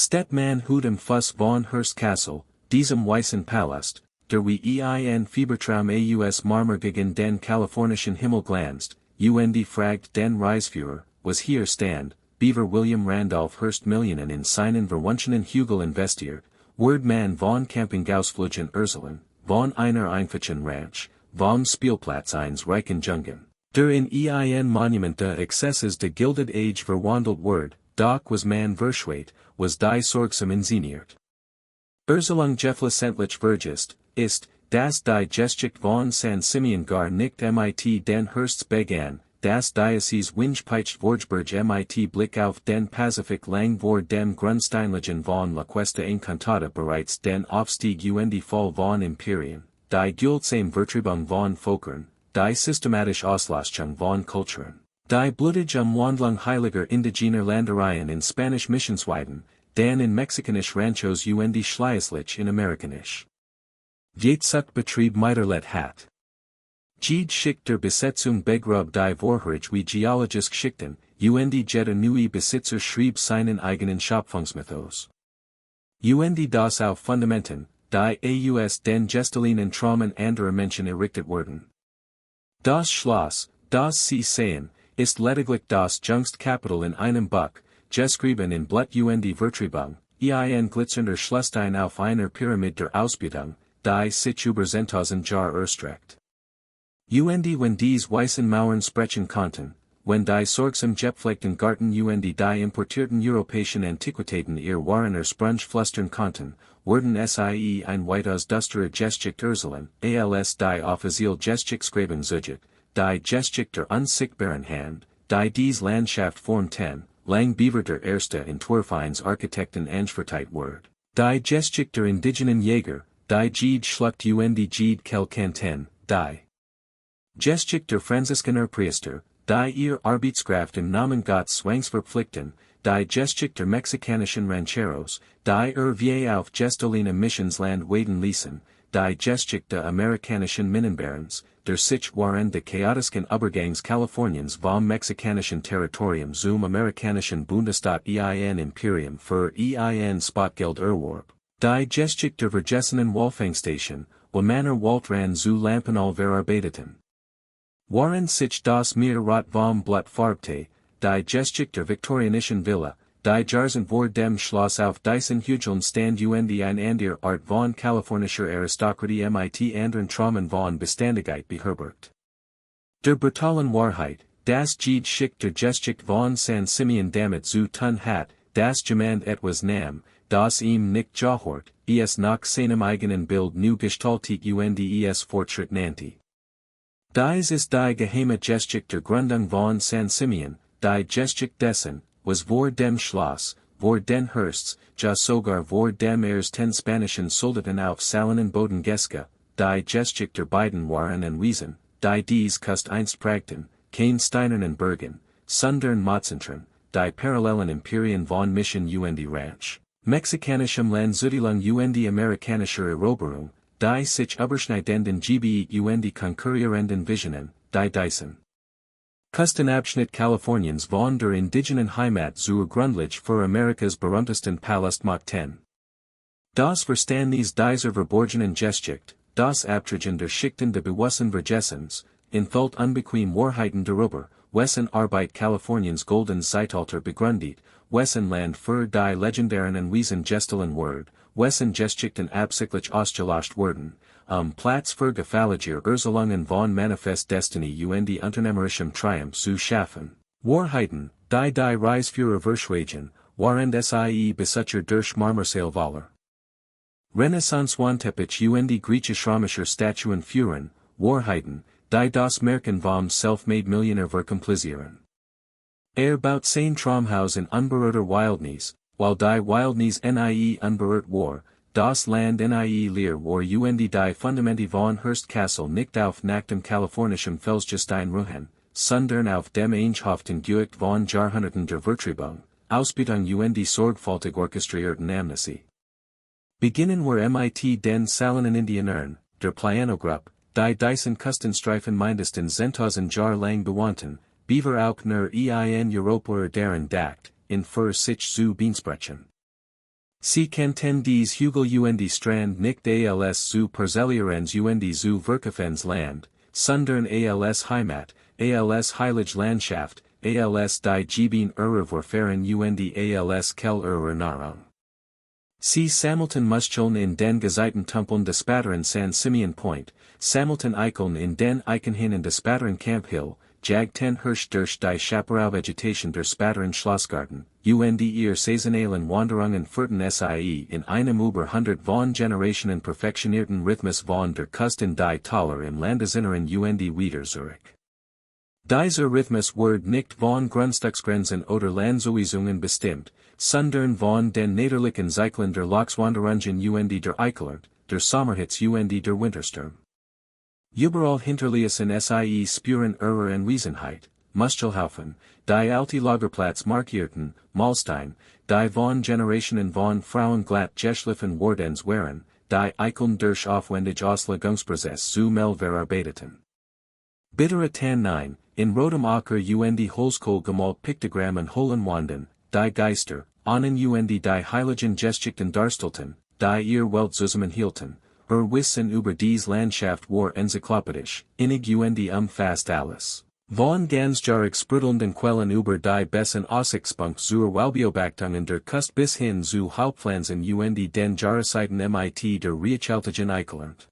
Steht man hudem Fuss von Hearst Castle, diesem weißen Palast, der wie ein Fiebertraum aus Marmor gegen den kalifornischen Himmel glanzt, und fragt den Reiseführer, was hier stand, beaver William Randolph Hearst Millionen in seinen verwunschenen Hügel investiert, word man von Campingausflügen Urselen, von einer einfachen Ranch, vom Spielplatz eines reichen Jungen. Der in ein Monument de Excesses de Gilded Age verwandelt word, Doch was man verschweigt, was die sorgsam inszeniert. Ursulung geflissentlich vergist, ist, das die Geschichte von San Simeon gar nicht mit den Hearsts begann, das Diocese Winchpeicht Vorgeburg mit Blick auf den Pazifik lang vor dem Grundsteinlichen von la Cuesta Encantada bereits den Aufstieg und Fall von Imperien, die Guldsame Vertreibung von Völkern, die systematische Auslöschung von Kulturen, die blutige Umwandlung heiliger indigener Landereien in Spanish Missionsweiden, den in mexikanisch Ranchos und schließlich in amerikanisch Betrieb Miterlet hat. Geschichte der Besetzung begrub die Vorherige wie geologisch Schichten, und jeder neue Besitzer schrieb seinen eigenen Schöpfungsmythos. Und das auf Fundamenten, die aus den gestellten Traumen anderer Menschen errichtet wurden. Das Schloss, das Sie sehen, ist lediglich das Jungstkapitel in einem Buch, geschrieben in Blut und Vertreibung, ein glitzernder Schlüsselstein auf einer Pyramide der Ausbildung, die sich über 1000 Jahre erstreckt. Und wenn dies weißen Mauern sprechen konnten, wenn die sorgsam gepflegten Garten und die importierten europäischen Antiquitäten ihr Waren Sprunch flüstern konnten, wurden sie ein weitaus düstere Geschichte Urselen, als die offizielle Geschichte schreiben zuget, die Geschichte der unsichtbaren Hand, die dies Landschaft formten, lang beaver der erste Entwurfeins Architekten anschwerteit word, die Geschichte der indigenen Jäger, die Gede schluckt und Gede kelkanten, die Geschichte der Franziskaner Priester, die ihr Arbeitskraft im Namen Gottes zwangsverpflichten, die Geschichte der mexikanischen Rancheros, die wie auf gestelline Missionsland waden ließen, die Geschichte der amerikanischen Minenbarons, der sich waren de chaotischen Übergangs Kaliforniens vom mexikanischen Territorium zum amerikanischen Bundesstaat ein Imperium für ein Spotgeld erwarb, die Geschichte der vergessenen Walfangstation, wo Manner Waltran zu Lampenal verarbeiteten. Waren sich das Meer rot vom Blut farbte, die Geschichte der viktorianischen Villa, die Jahren vor dem Schloss auf diesen Hügeln stand und ein ander Art von kalifornischer Aristokratie mit andern Traumen von Beständigkeit beherbergt. Der brutalen Wahrheit, das Geschichte der Geschichte von San Simeon damit zu tun hat, das jemand etwas nahm, das ihm nicht gehört, nach seinem eigenen Bild nu gestaltet und Fortschritt nannte. Dies ist die geheime Geschichte der Gründung von San Simeon, die Geschichte dessen, was vor dem Schloss, vor den Hearsts, ja sogar vor dem ersten spanischen Soldaten auf Salinan-Boden gesca, die Geschichte der beiden Waren und Wiesen, die dies Kust einst prägten, kein steinernen Bergen, sondern Mozentren, die parallelen Imperien von Mission und Ranch, mexikanischem Landsüdilung und amerikanischer Eroberung, die sich überschneidenden Gebiete und konkurrierenden Visionen, die diesen Kustenabschnitt Kaliforniens von der indigenen Heimat zur Grundlage für Amerikas berühmtesten Palast machten. Das Verständnis dieser verborgenen Geschichte, das Abtragen der Schichten de bewussten Vergessens, enthüllt unbequem Wahrheiten darüber, wessen Arbeit Kaliforniens golden Zeitalter begründet, wessen Land für die legendären und Wiesen gestellten word, wessen Geschichten absichtlich ausgelöscht wurden, Platz für gefällige Ursailungen von Manifest Destiny und unternehmerischem Triumph zu schaffen. Wahrheiten, die Reiseführer verschweigen, waren sie Besitzer durch Marmorseilwaller. Renaissance-Wandteppich und griechisch-römischer Statuen führen, Wahrheiten, die das Märchen vom Self-Made Millionär verkomplizieren. Baut sein Traumhaus in unberührter Wildnis, while die Wildnis unberührt war, das Land leer war und die Fundamente von Hearst Castle nicht auf nacktem kalifornischem Felsgestein ruhen, sondern auf dem einhaften Geücht von Jahrhunderten der Vertreibung, Ausbildung und sorgfältig orchestrierten Amnesie. Beginnen wir mit den Salinan-Indianern, der Piano-Gruppe, die diesen Kustenstreifen mindestens 1000 Jahre lang bewohnten, beaver auch nur ein Europäer deren Dakt, in für sich zu Beansprechen. Sie kennt dies Hügel und Strand nicht als zu Parzelierens und zu Verkaufens Land, sondern als Heimat, als Heilige Landschaft, als die Geben Vorfahren und als Kell Erinnerung. Sie sammelten Muscheln in den Gezeiten Tumpeln des Spatteren San Simeon Point, sammelten Eicheln in den Eichenhainen des Spatteren Camp Hill, jagten Hirsch durch die Chaparral-Vegetation der Spatteren Schlossgarten, und ihr saisonalen Wanderungen führten sie in einem über 100 von Generationen perfektionierten Rhythmus von der Kust in die Taler im Landesinneren und wieder zurück. Dieser Rhythmus wird nicht von Grundstücksgrenzen oder Landzuweisungen bestimmt, sondern von den niederlichen Zyklen der Lochswanderungen und der Eichler, der Sommerhitze und der Wintersturm. Überall hinterließen sie Spuren ihrer Anwesenheit, Muschelhaufen, die alte Lagerplatz markierten, Malstein, die von Generationen von Frauen glatt geschliffen wurdens waren, die Eicheln durch aufwendig Auslagungsprozess zu Mel verarbeiteten. Bittere Tannein, in rotem Acker und Holzkohl gemalt Piktogrammen holen Wanden, die Geister, ahnen und die heiligen Geschichten darstellten, die ihr Welt zusammenhielten, Wissen über dies Landschaft war enzyklopädisch, innig und fast alles. Von ganzjahrig sprudelnden Quellen über die besten Aussichtspunkt zur Waldbeobachtung der Kust bis hin zu Hauptpflanzen und den Jahreszeiten mit der Riechaltigen Eichlernt.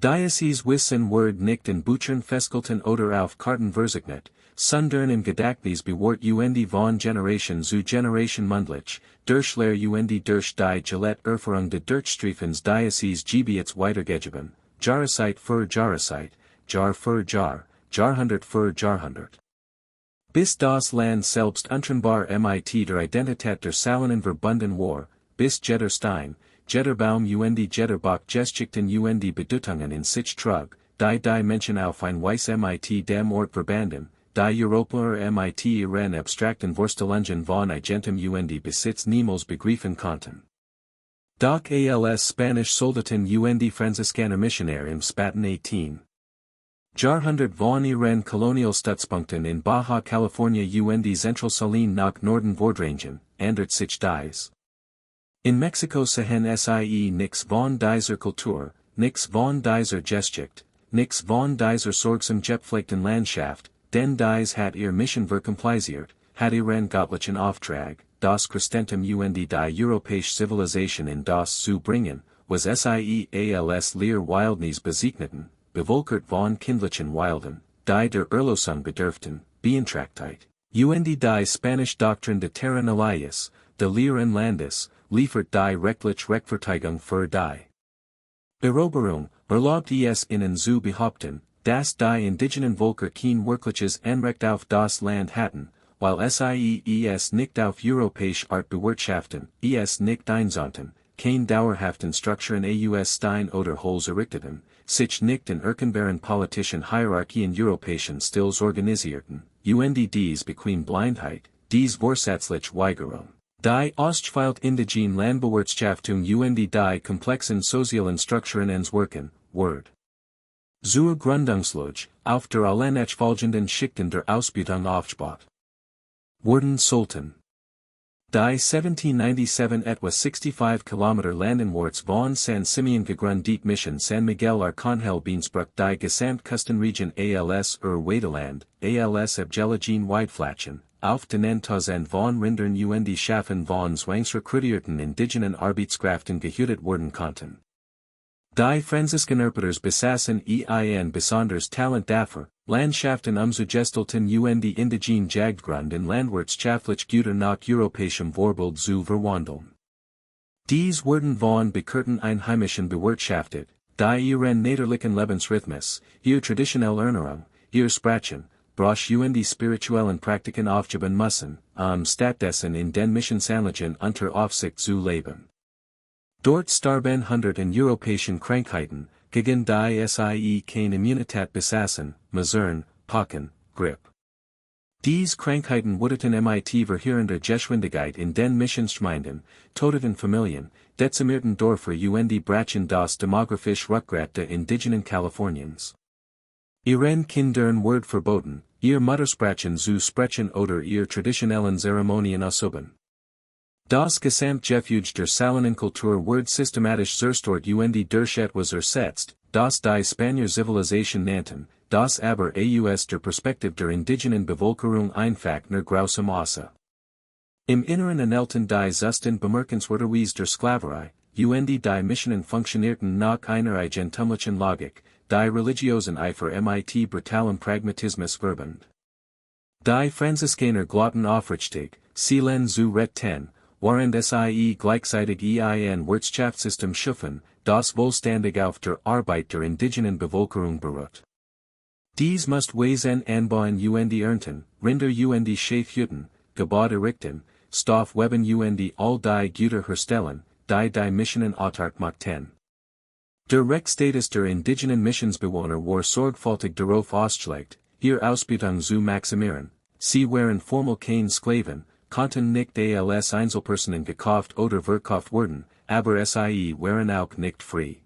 Dieses Wissen wird nicht in Büchern festgehalten oder auf Karten verzeichnet, sondern im Gedächtnis bewahrt und von Generation zu Generation mundlich, durch Lehre und durch die Gillette Erfahrung de Durchstreifens dieses Gebiets weitergegeben, Jahreszeit für Jahreszeit, Jahr für Jahr, Jahrhundert für Jahrhundert. Bis das Land selbst untrennbar mit der Identität der Salinan verbunden war, bis jeder Stein, jeder Baum und jeder Bach Geschichten und Bedeutungen in sich trug, die Menschen auf ein Weiss mit dem Ort verbanden, die Europäer mit ihren abstrakten Vorstellungen von Agentem und Besitz niemals begreifen konnten. Doch als Spanish Soldaten und Franziskaner Missionär im Spaten 18. Jahrhundert von ihren Kolonialstützpunkten in Baja California und Central Saline nach Norden Vordrangen, ändert sich dies. In Mexico sehen sie nix von dieser Kultur, nix von dieser Geschichte, nix von dieser sorgsam gepflegten Landschaft, denn dies hat ihr Mission verkompliziert, hat ihren göttlichen Auftrag, das Christentum und die europäische Zivilisation in das zu bringen, was sie als leer Wildnis besigneten, bewölkert von kindlichen Wilden, die der Erlösung bedürften, Beantragtheit, und die Spanish Doctrine de Terra Nullius, de Lehren Landes, liefert die rechtliche Rechtfertigung für die Eroberung, erlaubt es ihnen zu behaupten, dass die indigenen Völker kein wirkliches Anrecht auf das Land hatten, weil sie es nicht auf europäische Art bewirtschaften, es nicht einsandten, kein dauerhaften Strukturen aus Stein oder Holz errichteten, sich nicht in irgendwelchen politischen Hierarchien europäischen Stils organisierten, und dies bequem Blindheit, dies vorsätzliche Weigerung. Die Ostschweilt indigene Landbewirtschaftung und die komplexen sozialen Strukturen ins Wirken, Word. Zur Gründungslage, auf der allen folgenden Schichten der Ausbildung aufgebaut. Wurden sollten. Die 1797 etwa 65 km landinwärts von San Simeon gegründet Mission San Miguel Arcangel Beansbruck die Gesamtkustenregion als Weideland, als Abgelegen Weidflächen, auf denen Tausend von Rindern und Schafen von zwangsrekrutierten indigenen Arbeitskräften gehütet werden konnten. Die Franziskanerpaters besaßen ein besonders Talent dafür, Landschaften umzugestalten und die indigene Jagdgrund in landwirtschaftlich Güter nach europäischem Vorbild zu verwandeln. Dies wurden von bekannten Einheimischen bewirtschaftet, die ihren niederlichen Lebensrhythmus, ihr traditionelle Ernährung, ihr Sprachen, Brauch und die spirituellen Praktiken aufgeben müssen, stattdessen in den Missionsanlagen unter Aufsicht zu leben. Dort starben hunderten europäischen Krankheiten, gegen die sie keine Immunität besaßen, Masern, Pocken, Grippe. Dies Krankheiten wurden mit verheerender Geschwindigkeit in den Missionsgemeinden, todeten Familien, dezimierten Dörfer und brachen das demographisch Rückgrat der indigenen Kaliforniens. Ihren Kindern wird verboten, ihr Muttersprachen zu sprechen oder ihr traditionellen Zeremonien ausüben. Das Gesamtgefüge der Salinan-Kultur wird systematisch zerstört und der etwas ersetzt, das die Spanier Zivilisation nannten, das aber aus der Perspektive der indigenen Bevölkerung einfach nur grausam aussah. Im Inneren erhielten die Zustand bemerkenswerterweise der Sklaverei, und die Missionen funktionierten nach einer eigentumlichen Logik, die religiosen Eifer mit brutalem Pragmatismus verband. Die Franziskaner glaubten aufrichtig, sie zu retten, während sie gleichzeitig ein Wirtschaftssystem schufen, das vollständig auf der Arbeit der indigenen Bevölkerung beruht. Dies muss Wesen anbauen und ernten, Rinder und Schäfhüten, Gebäude richten, Stoff weben und all die Güter herstellen, die Missionen autark machten. Der Rechtsstatus der indigenen Missionsbewohner war sorgfältig darauf ausgelegt, ihre Ausbeutung zu maximieren, sie waren formal kein Sklaven, konnten nicht als Einzelpersonen gekauft oder verkauft werden, aber sie waren auch nicht frei.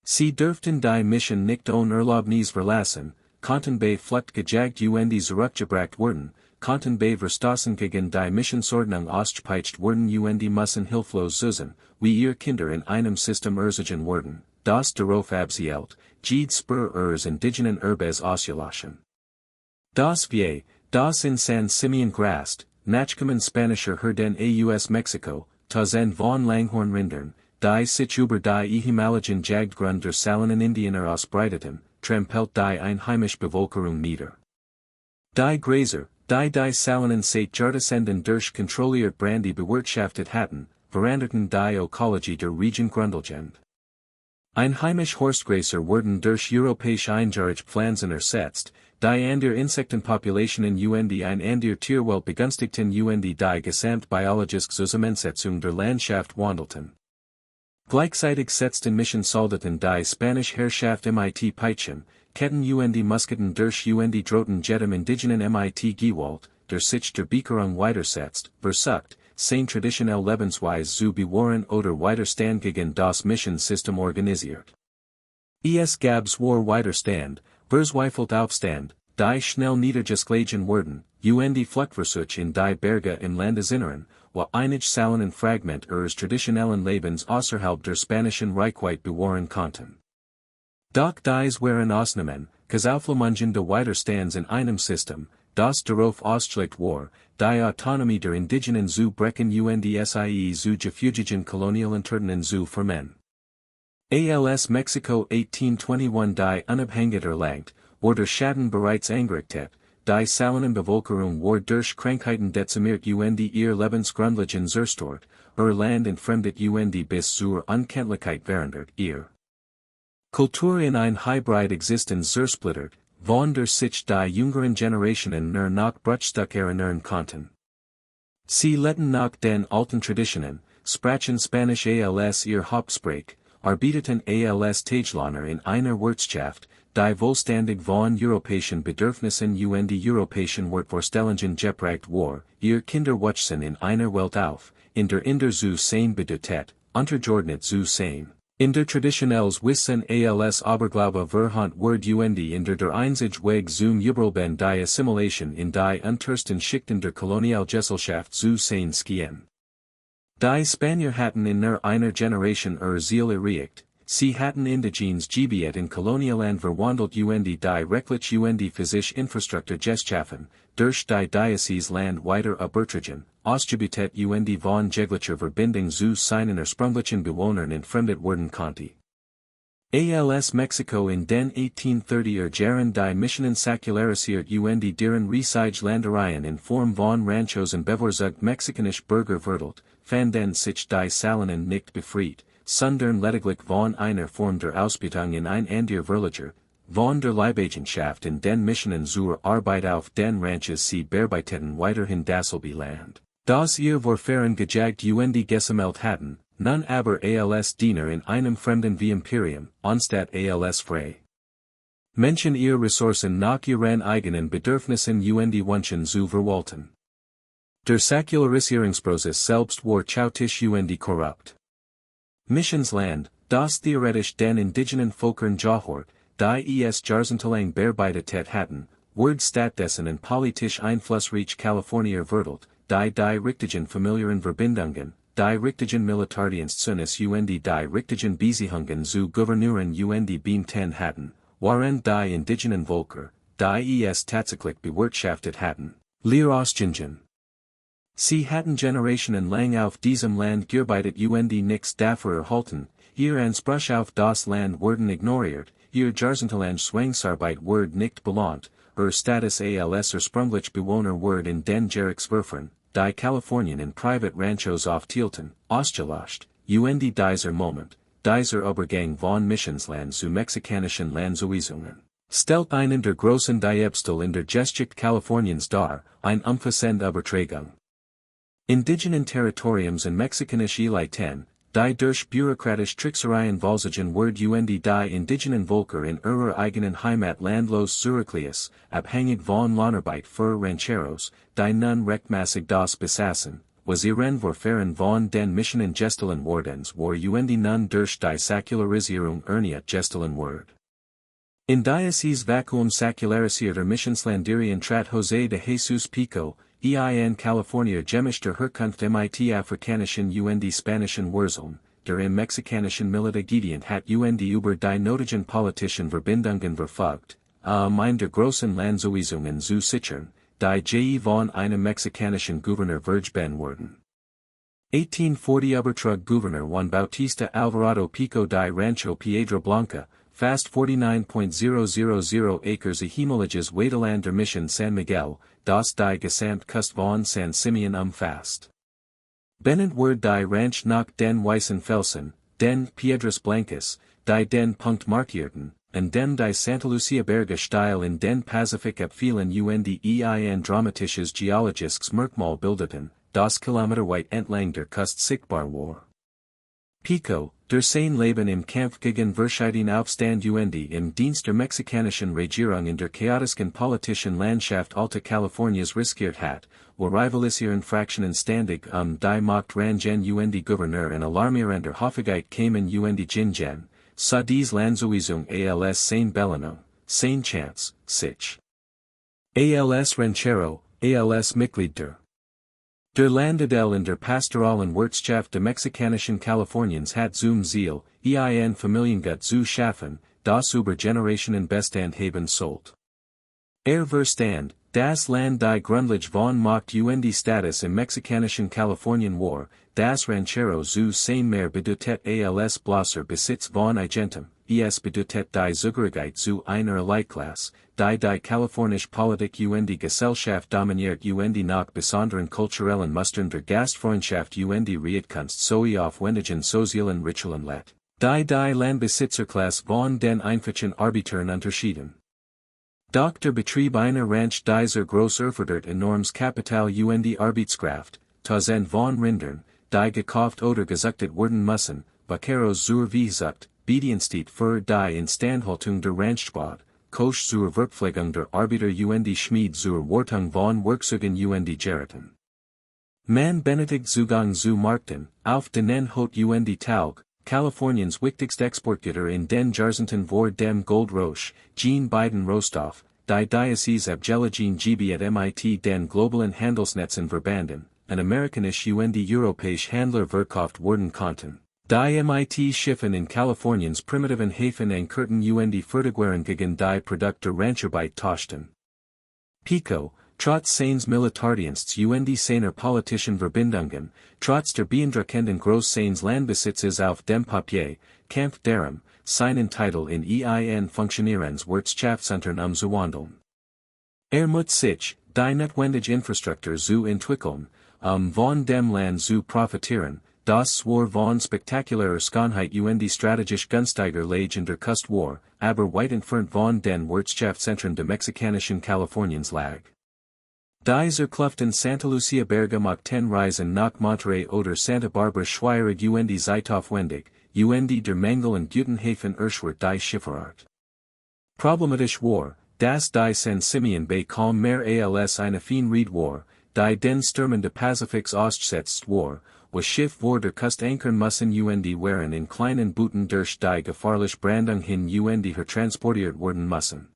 Sie dürften die Mission nicht ohne Erlaubnis verlassen, konnten bei Flucht gejagt und zurückgebracht werden, konnten bei Verstoßen gegen die Missionsordnung ausgepeitscht werden und müssen hilflos sein, wie ihre Kinder in einem System erzogen werden, das darauf abzielt, jede Spur ihres indigenen Erbes auszulöschen. Das wie, das in San Simeon grast, nachkommen spanischer Herden aus Mexico, Tausend von Langhornrindern, die sich über die ehemaligen Jagdgrund der Salinan-Indianer ausbreiteten, trampelt die einheimische Bevölkerung nieder. Die Gräser, die Salinan seit Jahrtausenden durch kontrolliert Brandy bewirtschaftet hatten, veranderten die Ökologie der Region grundlegend. Einheimische Horstgräser wurden durch europäische einjährige Pflanzen ersetzt, die an der Insektenpopulationen und an der Tierwelt begünstigten und die gesamtbiologische Zusammensetzung der Landschaft wandelten. Gleichzeitig setzten Missionssoldaten die spanische Herrschaft mit Peitschen, Ketten und Musketen durch und drohten jedem indigenen mit Gewalt, der sich der Bekerung weitersetzt, versucht, sein traditionell Lebensweise zu bewahren oder Widerstand gegen das Missionssystem organisiert. Es gabs war Widerstand, verzweifelt Aufstand, die schnell niedergeschlagen wurden, und Fluchtversuche in die Berge im Landesinneren, wo einige Salinan Fragment ihres traditionellen Lebens außerhalb der spanischen Reichweite bewahren konnten. Doch dies waren Ausnahmen, Kausauflösungen de Widerstands in einem System, das darauf ausgelegt war, die Autonomie der Indigenen zu brechen und sie zu gefugigen Kolonialinternen zu vermen. Als Mexico 1821 die Unabhängigkeit erlangt, wurde Schaden bereits angerichtet, die Salinan-Bevölkerung war durch Krankheiten dezimiert und ihr Lebensgrundlagen zerstört, ihr Land entfremdet und bis zur Unkenntlichkeit verandert, ihr Kultur in ein Hybrid Existenz zersplittert, von der sich die jüngeren Generationen nur noch bruchstück erinnern konnten. Sie letten nach den alten Traditionen, sprachen Spanisch als ihr Hauptsprach, arbeiteten als Tagelaner in einer Wirtschaft, die vollständig von europäischen Bedürfnissen und europäischen Wertvorstellungen geprägt war, ihr Kinder wuchsen in einer Welt auf, in der zu sein bedeutet, untergeordnet zu sein. In der traditionelles Wissen als Aberglaube verhand wird und in der einzige Weg zum Überleben die Assimilation in die untersten Schichten der Kolonialgesellschaft zu sein schien. Die Spanier hatten in nur einer Generation Ziel erreicht, sie hatten indigenes Gebiet in Kolonialland verwandelt und die rechtlich und physische Infrastruktur geschaffen, durch die Diocese Land weiter erbertragen, ausgebetet und von jeglicher Verbindung zu seinen ursprünglichen Bewohnern entfremdet werden konnte. Als Mexico in den 1830er Jahren die Missionen säkularisiert und deren riesige Ländereien in Form von Ranchos und bevorzugt mexikanische Bürger verdelt, fanden sich die Salinan nicht befreit, sondern lediglich von einer Form der Ausbeutung in ein anderer Verleger, von der Leibagenschaft in den Missionen zur Arbeit auf den Ranches sie bearbeiteten weiterhin dasselbe Land, das ihr Vorfahren gejagt und gesammelt hatten, nun aber als Diener in einem fremden wie Imperium, anstatt als frei. Menschen ihre Ressourcen nach ihren eigenen Bedürfnissen und Wünschen zu verwalten. Der Säkularisierungsprozess selbst war chaotisch und korrupt. Missionsland, das theoretisch den indigenen Völkern gehört, die es jahrzehntelang bearbeitet hatten, wird stattdessen in politisch einflussreich California verteilt, die richtigen familiären Verbindungen, die richtigen Militardienstsünes und die richtigen Beziehungen zu Gouverneuren und Beamten hatten, waren die indigenen Völker, die es tatsächlich bewirtschaftet hatten, leer Ostingen. Sie hatten Generationen lang auf diesem Land gearbeitet und nichts dafür erhalten, ihr Anspruch auf das Land wurden ignoriert, ihr Jahrzehntelang Zwangsarbeit wurde nicht belohnt, Status als ursprünglich Bewohner wurde in den Gerichtswürfen, die Kalifornien in private Ranchos aufteilten, ausgelöscht, und dieser Moment, dieser Übergang von Missionsland zu mexikanischen Landzuweisungen, stellt einen der großen Diebstahl in der Geschichte Kaliforniens dar, ein umfassende Übertragung. Indigenen Territoriums in mexikanische Eliten, die durch bürokratische Tricksereien Volsigen wurden und die indigenen Völker in ihrer eigenen Heimat landlos zurückließ, abhängig von Lohnarbeit für Rancheros, die nun rechtmäßig das besaßen, was ihren Vorfahren von den Missionen gestohlen wurdens war und nun durch die Säkularisierung erneut gestohlen wurde. In dieses Vakuum säkularisierter Missionslanderien trat José de Jesus Pico, in California gemischter Herkunft mit afrikanischen und spanischen Wurzeln, der im mexikanischen Militär gedient hat und über die nötigen politischen Verbindungen verfügt, der großen Landzuweisungen zu sichern, die je von einem mexikanischen Gouverneur vergeben wurden. 1840 übertrug Gouverneur Juan Bautista Alvarado Pico di Rancho Piedra Blanca, fast 49.000 acres ehemaliges Weideland der Mission San Miguel, das die Gesamtkust von San Simeon umfasst. Benannt wurde die Ranch nach den weißen Felsen, den Piedras Blancas, die den Punkt markierten, und dem die Santa Lucia Berge Steil in den Pazifik abfielen und ein dramatisches geologisches Merkmal bildeten, das kilometerweit entlang der Kust sichtbar war. Pico, der sein Leben im Kampf gegen verschiedene Aufstand und im Dienst der mexikanischen Regierung in der chaotischen politischen Landschaft Alta Californias riskiert hat, wo rivalisieren Fraktionen ständig die Macht rangen und Gouverneur in alarmierender Häufigkeit kämen und Jingen, so dies Landzuweisung als sein Belohnung, sein Chance, sich. Als Ranchero, als Mitglied der Landadel in der pastoralen Wirtschaft der mexikanischen Kaliforniens hat zum Ziel, ein Familiengut zu schaffen, das über Generationen Bestand haben sollt. Verstand, das Land die Grundlage von Macht und Status im mexikanischen Kalifornien war, das Ranchero zu sein mehr bedeutet als bloßer Besitz von Eigentum, es bedeutet die Zugehörigkeit zu einer Eliteklasse, die kalifornische Politik und Gesellschaft dominiert und nach besonderen kulturellen Mustern der Gastfreundschaft und Redkunst sowie aufwendigen sozialen Ritualen let, die Landbesitzerklasse von den einfachen Arbitern unterschieden. Doch der Betrieb einer Ranch dieser Groß erfordert enormes Kapital und Arbeitskraft, Tausend von Rindern, die gekauft oder gezuchtet werden müssen, Vaqueros zur Viehzucht, Bediensteht für die Instandhaltung der Ranchbad, Koch zur Verpflegung der Arbeiter und Schmied zur Wartung von Werkzeugen und Geräten. Man benötigt Zugang zu Märkten, auf denen Hot und Taug, Kaliforniens wichtigste Exportgüter in den Jahrzehnten vor dem Goldrausch, Jean Biden Rostoff, die Diocese abgelegen Gebiet mit den globalen Handelsnetzen verbanden, und amerikanisch und europäisch Handler verkauft werden konnten. Die Schiffen in Kaliforniens primitiven Häfen ankerten und Fertigwaren gegen die Produkte Rancharbeit tauschten. Pico, trotz seines Militärdienstes und seiner politischen Verbindungen, trotz der beeindruckenden Groß seines Landbesitzes auf dem Papier, kämpft darum, seinen Titel in ein funktionierendes Wirtschaftszentrum umzuwandeln. Muss sich, die notwendige Infrastruktur zu entwickeln, von dem Land zu profitieren, das war von spektakulärer Schönheit und strategisch günstiger Lage in der Kust war, aber weit entfernt von den Wirtschaftszentren der mexikanischen Kaliforniens lag. Dieser Kluft in Santa Lucia Berge machten Reisen nach Monterey oder Santa Barbara schwierig und zeitaufwendig, und der Mangel an guten Häfen erschwert die Schifffahrt. Problematisch war, dass die San Simeon Bay kaum mehr als eine Feinried war, die den Stürmen des Pazifiks ausgesetzt war, was Schiff vor der Kust ankern müssen und waren in kleinen Booten durch die gefahrliche Brandung hin und her transportiert werden müssen.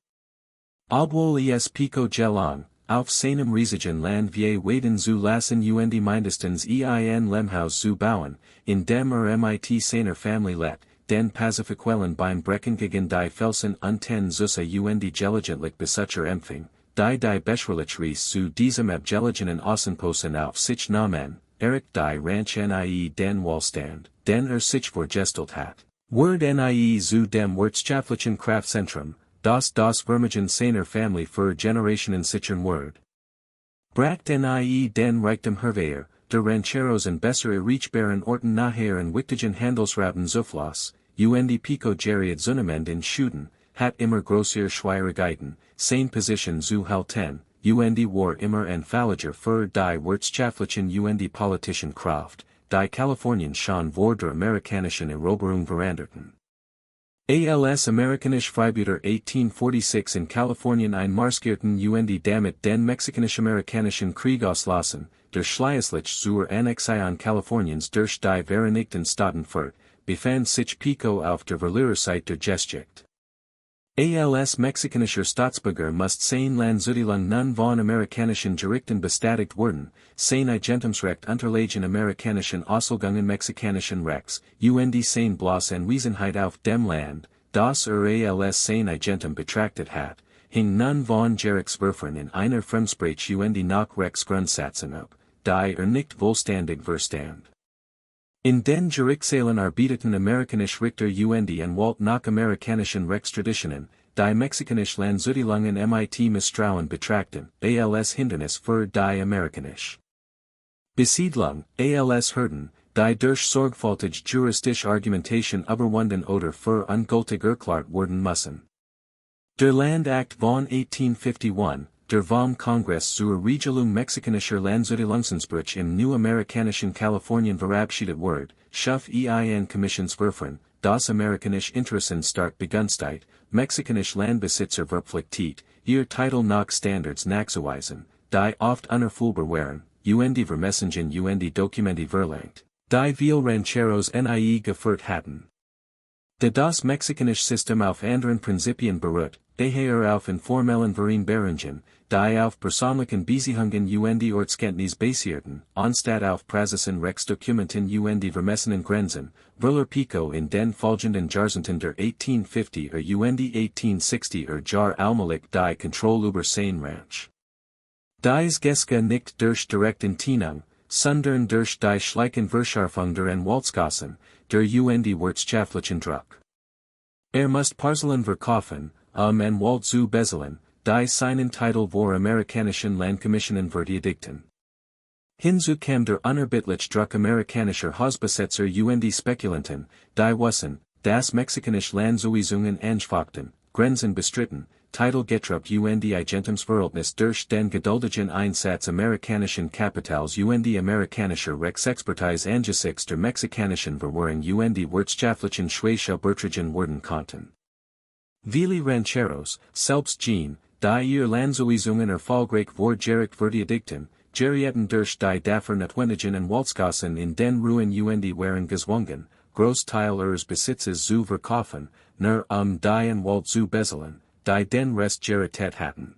Obwohl es Pico gelang, auf seinem riesigen Land wie Waden zu lassen und mindestens ein Lemhaus zu bauen, in dem mit seiner Familie lebt, den Pazifiquellen beim Brecken gegen die Felsen unten Susse und gelegentlich Besucher empfing, die Beschwerlich Reis zu diesem abgelegenen Außenposten auf sich nahmen, Eric die Ranch nie den Wohlstand, den sich vorgestellt hat. Word nie zu dem wirtschaftlichen Kraftzentrum, das Vermögen seiner Familie für Generationen sichern wird. Bracht nie den Reichtum hervor, der Rancheros in bessere Reachbaren Orten nachher in wichtigen Handelsraten Zufluss, und Pico geriet zunehmend in Schuden, hat immer größere Schwierigkeiten, seine Position zu halten, und war immer anfälliger für die wirtschaftlichen und politischen Kraft, die Kalifornien schon vor der amerikanischen Eroberung veranderten. Als amerikanisch Freibeuter 1846 in Kalifornien einmarscherten und damit den mexikanisch-amerikanischen Krieg auslassen, der schließlich zur Annexion Kaliforniens durch die Vereinigten Staaten führt, befand sich Pico auf der Verliererseite der Geschichte. Als mexikanischer Staatsbürger musste sein Landzuteilung nun von amerikanischen Gerichten bestätigt werden, sein Eigentumsrecht unterlegen amerikanischen Auslegungen mexikanischen Rechts, und sein bloß Anwesenheit auf dem Land, das als sein Eigentum betrachtet hat, hing nun von Gerichtsverfahren in einer Fremdsprache und nach Rechtsgrundsätzen ab, die nicht vollständig verstand. In den Gerichtssälen arbeiteten amerikanische Richter und Anwalt nach amerikanischen Rechtstraditionen, die mexikanische Landzuteilungen mit Misstrauen betrachten, als Hindernis für die amerikanische Besiedlung, als Hürden, die durch sorgfältige juristische Argumentation überwunden oder für ungültig erklärt werden müssen. Der Land Act von 1851, der vom Kongress zur Regelung mexikanischer Landzuteilungsansprüche im new amerikanischen Kalifornien verabschiedet wird, schuf ein Kommissionsverfahren, das amerikanische Interessen stark begünstigt, mexikanische Landbesitzer verpflichtet, ihr Titel nach Standards nachzuweisen, die oft unerfüllbar waren, und Vermessungen und Dokumente verlangt, die viel Rancheros nie geführt hatten. Da das mexikanische System auf anderen Prinzipien beruht, daher auf informellen Vereinbarungen, die auf persönlichen Beziehungen und Ortskenntnis basierten, anstatt auf praxisen Rechtsdokumenten und vermessenen Grenzen, Brüller Pico in den folgenden Jahrzehnten der 1850er und 1860er Jahre allmählich die Kontrolle über sein Ranch. Dies geschah nicht durch direkt Enteignung, sondern durch die schleichen Verschärfung der Anwaltskosten, der und wirtschaftlichen Druck. Musste Parcellen verkaufen, Anwalt zu bezahlen, die seinen Titel vor amerikanischen Landkommissionen verteidigten. Hinzu kam der unerbittliche Druck amerikanischer Hausbesetzer und Spekulanten, die wussten, dass mexikanische Landzuweisungen anspruchten, Grenzen bestritten, Titel getrupt und Eigentumsverhältnis durch den geduldigen Einsatz amerikanischen Kapitals und amerikanischer Rechtsexpertise angesichts der mexikanischen Verwirrung und wirtschaftlichen Schwäche betragen werden konnten. Viele Rancheros, selbst jene, die ihr Landzuweisungen erfolgreich vor Gericht verteidigten, gerieten durch die dafür notwendigen Anwaltskosten in den Ruin und waren gezwungen, Großteil ihres Besitzes zu verkaufen, nur die Anwalt zu bezahlen, die den Rest gerichtet hatten.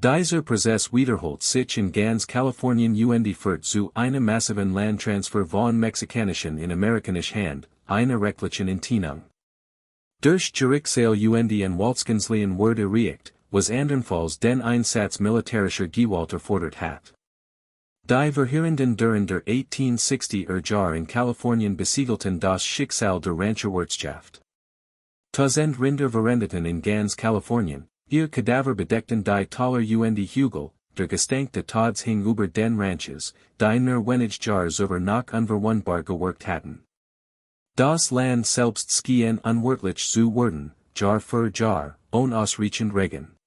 Dieser Prozess wiederholt sich in ganz Kalifornien und führt zu einem massiven Landtransfer von mexikanischen in amerikanische Hand, einer rechtlichen Enteignung. Durch Gerichtssaal und Anwaltskanzleien wurde erreicht, was andernfalls den Einsatz militärischer Gewalt erfordert hat. Die Verheerenden during der 1860er Jahre in Kalifornien besiegelten das Schicksal der Rancherwirtschaft. Tausend Rinder verendeten in ganz Kalifornien, ihr Kadaver bedeckten die Taler und Hügel, der Gestank des Tods hing über den Ranches, die nur wenige Jahre über nach unverwundbar geworkt hatten. Das Land selbst schien unwirtlich zu werden, Jahr für Jahr, unausreichend Regen.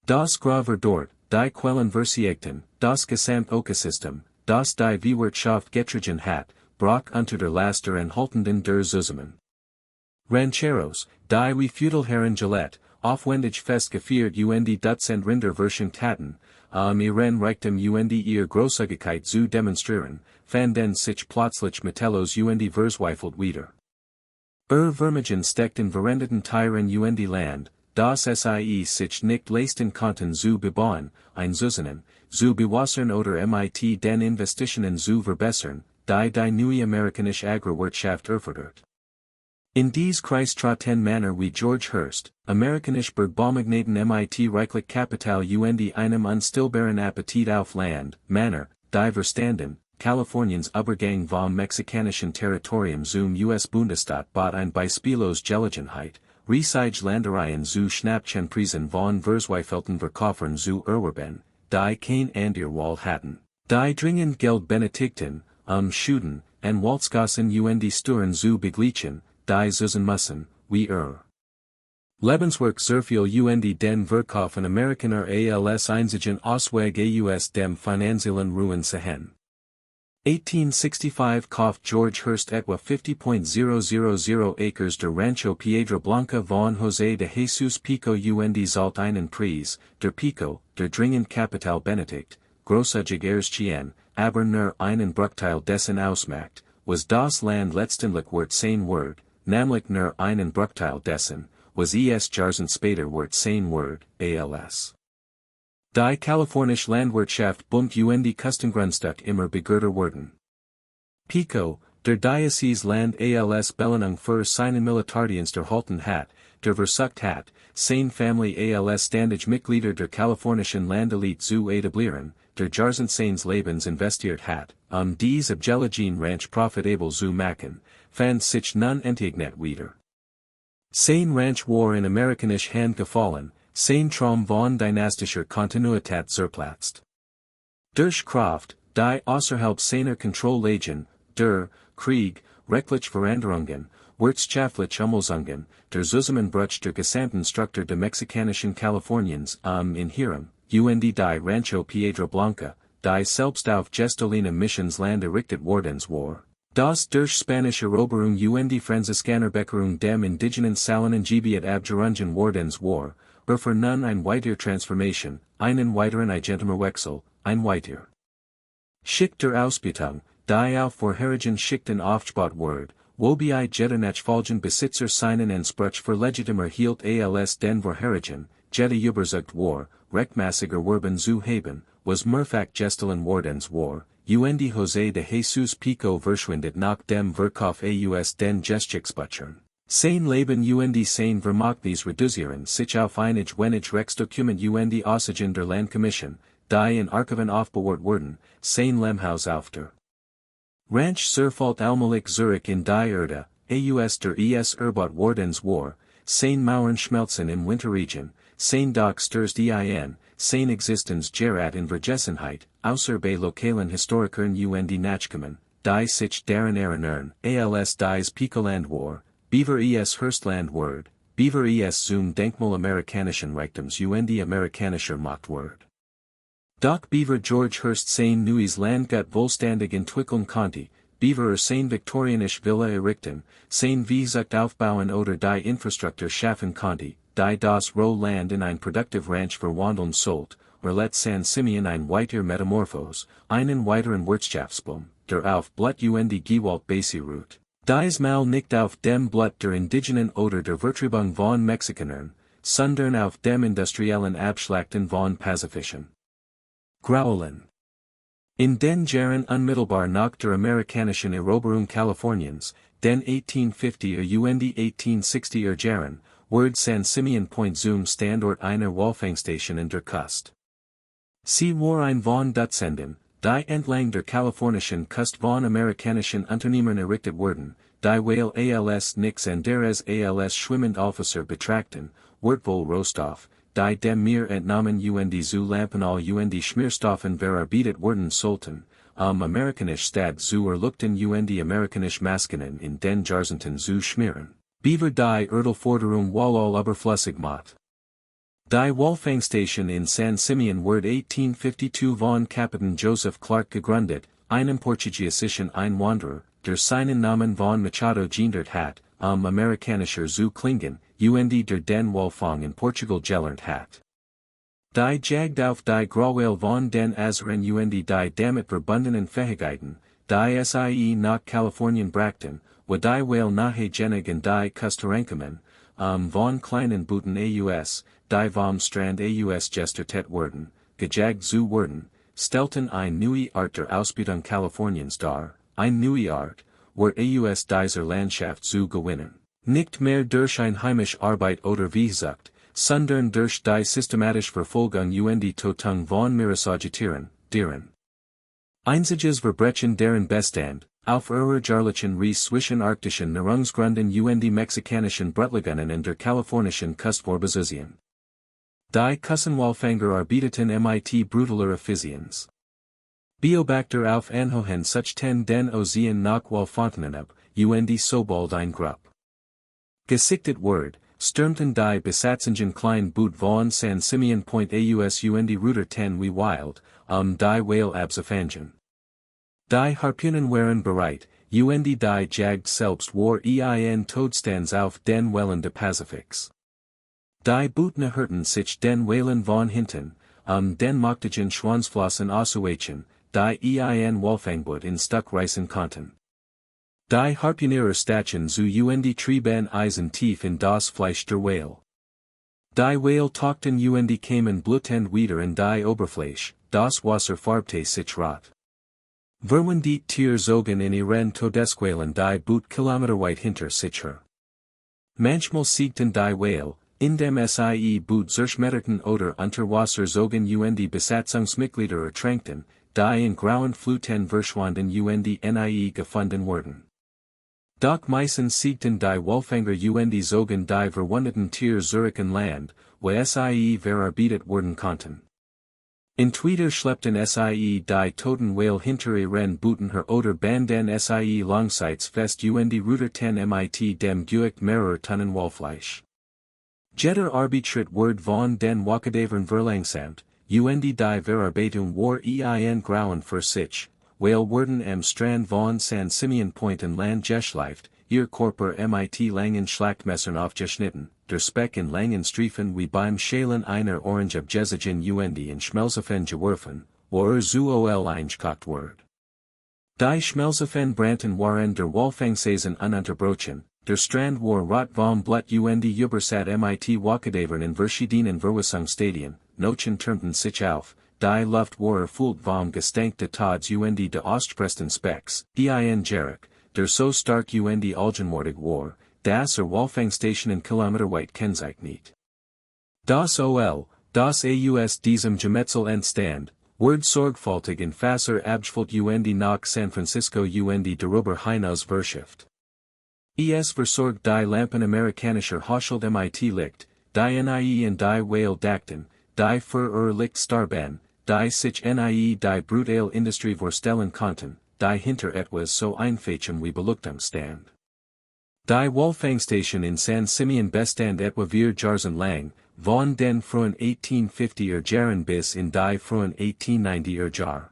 Das Grave dort, die Quellen versiegten, das Gesamtökosystem, das die Wirtschaft getragen hat, brach unter der Last der anhaltenden der Zusammen. Rancheros, die wie Feudalherren Gillette, aufwendig festgeführt und Dutzend Rinder verschenkt hatten, ihren Reichtum und ihr Großzügigkeit zu demonstrieren, fanden sich plötzlich Metellos und verzweifelt wieder. Vermögen steckten verendeten Tieren und Land, das sie sich nicht leisten konnten zu bebauen, einzusetzen, zu bewassern oder mit den Investitionen zu verbessern, die neue amerikanische Agrarwirtschaft erfordert. In dies Kreis traten Männer wie George Hearst, amerikanisch Bergbaumagnaten mit reichlich Kapital und einem unstillbaren Appetit auf Land, Männer, die verstanden, Kaliforniens Übergang vom mexikanischen Territorium zum US-Bundesstaat bot ein Beispiellos Gelegenheit, riesige Landereien zu Schnappchenpreisen von Verzweifelten Verkäufern zu erwerben, die kein anderer Wahl hatten, die dringend Geld benötigten, Schulden, en Walzgassen und Sturen zu begleichen, die zusen müssen, wie Lebenswerk sehr und den Verkauf an Amerikaner als einzigen Ausweg aus dem finanziellen Ruin sehen. 1865 kauft George Hearst etwa 50.000 acres der Rancho Piedra Blanca von José de Jesus Pico und zahlt einen Preis, der Pico, der dringend Kapital benötigt, großzügig erstehen, aber nur einen Bruchteil dessen ausmacht, was das Land letztendlich wert sein wird, nämlich nur einen Bruchteil dessen, was es Jahren später wert sein wird, als. Die kalifornische Landwirtschaft boomt und Kostengrundstück immer begehrter wurden. Pico, der Diocese Land als Belohnung für seinen Militärdienst erhalten hat, der versucht hat, seine Familie als standige Mitglieder der kalifornischen Landelite zu etablieren, der Jahren seines Lebens investiert hat, dies abgelegen Ranch profitabel zu machen, fand sich nun enteignet wieder. Sein Ranch war in amerikanisch Hand gefallen, sein Traum von dynastischer Kontinuität zerplatzt. Durch Kraft, die außerhalb seiner Kontrolle lagen, der Krieg, rechtliche Veränderungen, wirtschaftliche Umwälzungen, der Zusammenbruch der gesamten Struktur der mexikanischen Kaliforniens in Hiram, und die Rancho Piedra Blanca, die selbst auf gestohlenem Missionsland errichtet worden war. Das durch Spanische Eroberung und die Franziskanerbeckerung dem indigenen Salinan-Gebiet abgerungen worden war, für nun ein weiter Transformation, einen weiteren Eigentumswechsel, ein weiter Schicht der Ausbeutung, die auf vorherigen Schichten aufgebaut wird, wobei jeder nachfolgende Besitzer seinen Anspruch für legitimer hielt als den vorherigen, jeder überzeugt war, rechtmäßiger Werben zu haben, was mehrfach gestohlen worden war, und José de Jesus Pico verschwindet nach dem Verkauf aus den Geschicksbüchern. Sein Leben und sein Vermögnis reduzieren sich auf einig wenig Rechtsdokument und Aussagen der Landkommission, die in Archiven aufbewahrt wurden, sein Lehmhaus auf der Ranch zerfällt allmählich Zurich in die Erde, aus der erbaut worden war, sein Mauern schmelzen im Winterregen, sein Dach stürzt ein, sein Existenz gerät in Vergessenheit, außer bei lokalen Historikern und Nachkommen, die sich daran erinnern, als dies Picoland war, Beaver Hearstland word, Beaver zum Denkmal amerikanischen Reichtums und amerikanischer Macht word. Doch Beaver George Hearst sein neues Landgut vollständig entwickeln konnte, Beaver sein viktorianisch Villa errichten, sein Viadukt aufbauen oder die Infrastruktur schaffen konnte, die das rohe Land in ein produktiv Ranch verwandeln sollt, let San Simeon ein weiter Metamorphos, einen weiteren Wirtschaftsboom, der auf Blut und Gewalt basiert. Dies Mal nicht auf dem Blut der Indigenen oder der Vertreibung von Mexikanern, sondern auf dem industriellen Abschlachten von Pazifischen Graulen. In den Jahren unmittelbar nach der amerikanischen Eroberung Kaliforniens, den 1850er und 1860er Jahren, wird San Simeon Point zum Standort einer Walfangstation in der Kust. Sie war ein von Dutzenden, die entlang der kalifornischen Kust von amerikanischen Unternehmern errichtet wurden, die Whale als nix anderes als schwimmend Officer betrachten, wird wohl Rohstoff, die dem Meer entnommen und zu Lampenal und Schmierstoffen verarbeitet werden sollten, amerikanisch Stadt zu erluchten und amerikanisch Maskinen in den Jahrzehnten zu schmieren. Beaver die Erdelforderung wallall überflüssig macht. Die Walfangstation in San Simeon wird 1852 von Kapitän Joseph Clark gegründet, einem portugiesischen Einwanderer, der seinen Namen von Machado geändert hat, amerikanischer zu klingen, und der den Walfang in Portugal gelernt hat. Die jagd auf die Grauwale von den Azoren und die damit verbundenen Fähigkeiten, die sie nach Kalifornien brachten, wo die Wale nahe genig in die Kusterankommen, von kleinen Booten aus, die vom Strand aus Gestert wurden, gejagt zu wurden, stellten ein neue Art der Ausbeutung Kaliforniens dar, ein neue Art, where aus dieser Landschaft zu gewinnen. Nicht mehr durch ein heimisch Arbeit oder Viehzucht, sondern durch die systematische Verfolgung und Tötung von Mirassagetieren, deren einziges Verbrechen deren Bestand, auf ihrer jahrlichen Reise zwischen arktischen Nahrungsgründen und mexikanischen Brutligungen und der kalifornischen Küste vorbesitzieren. Die Kussenwalfanger arbeiteten mit brutaler Effizienz. Beobachter auf Anhohen suchten den Ozean nach Walfangen ab, und sobald ein Grupp gesichtet word, stürmten die Besatzungen klein Boot von San Simeon Point aus und Ruder 10 wie wild, die Whale abzufangen. Die Harpunen waren bereit, und die Jagd selbst war ein Todstands auf den Wellen des Pazifiks. Die Bootne hörten sich den Whalen von hinten, den machtigen Schwanzflossen auszuweichen, die ein Walfangboot in Stuck reißen konnten. Die Harpunierer stachen zu und trieben Eisen tief in das Fleisch der Whale. Die Whale tauchten und kamen blutend wieder in die Oberfläche, das Wasser farbte sich rot. Verwen die Tier zogen in ihren Todesqualen die Boot kilometerweit hinter sich her. Manchmal siegten die Whale, in dem sie Boot zerschmetterten oder unter Wasser zogen und Besatzungsmitglieder ertränkten, die in grauen Fluten verschwanden und nie gefunden wurden. Doch meistens siegten die Walfanger und zogen die verwundeten Tier zurück in Land, wo sie verarbeitet werden konnten. Entweder schleppten sie die toten Whale hinter ihren Booten her oder banden sie langseits fest und ruderten mit dem Gewicht mehrerer Tonnen Walfleisch. Jeder Arbeitritt word von den Wakadavern verlangsamt, und die Verarbeitung war ein Grauen für sich, Whale wurden am Strand von San Simeon Point in Land geschleift, ihr Körper mit langen Schlachtmessern aufgeschnitten, der Speck in langen Streifen wie beim Schälen einer Orange abgezogen und in Schmelzofen geworfen, wo zu eingekocht ward. Die Schmelzofen brannten waren der Walfangsaison ununterbrochen, der Strand war rot vom Blut und übersat mit Wakadavern in verschiedenen Verwissungsstadien, Nochen türmten sich auf, die Luft war erfüllt vom Gestank des Tods und de Ostpresten Specks, ein Jarek, der so stark und allgenmordig war, dass Walfangstationen kilometerweit kennzeichnet. Das das aus diesem Gemetzel entstand, word sorgfältig in Fasser abgefolgt und nach San Francisco und darüber hinaus verschifft. Versorgt die Lampen amerikanischer Hochschuld mit Licht, die nie in die Whale dachten, die für Licht starben, die sich nie die brutale Industrie vorstellen konnten, die hinter etwas so einfachem wie Beleuchtung stand. Die Walfangstation in San Simeon bestand etwa 4 Jahren lang, von den frühen 1850er Jahren bis in die frühen 1890er Jahre.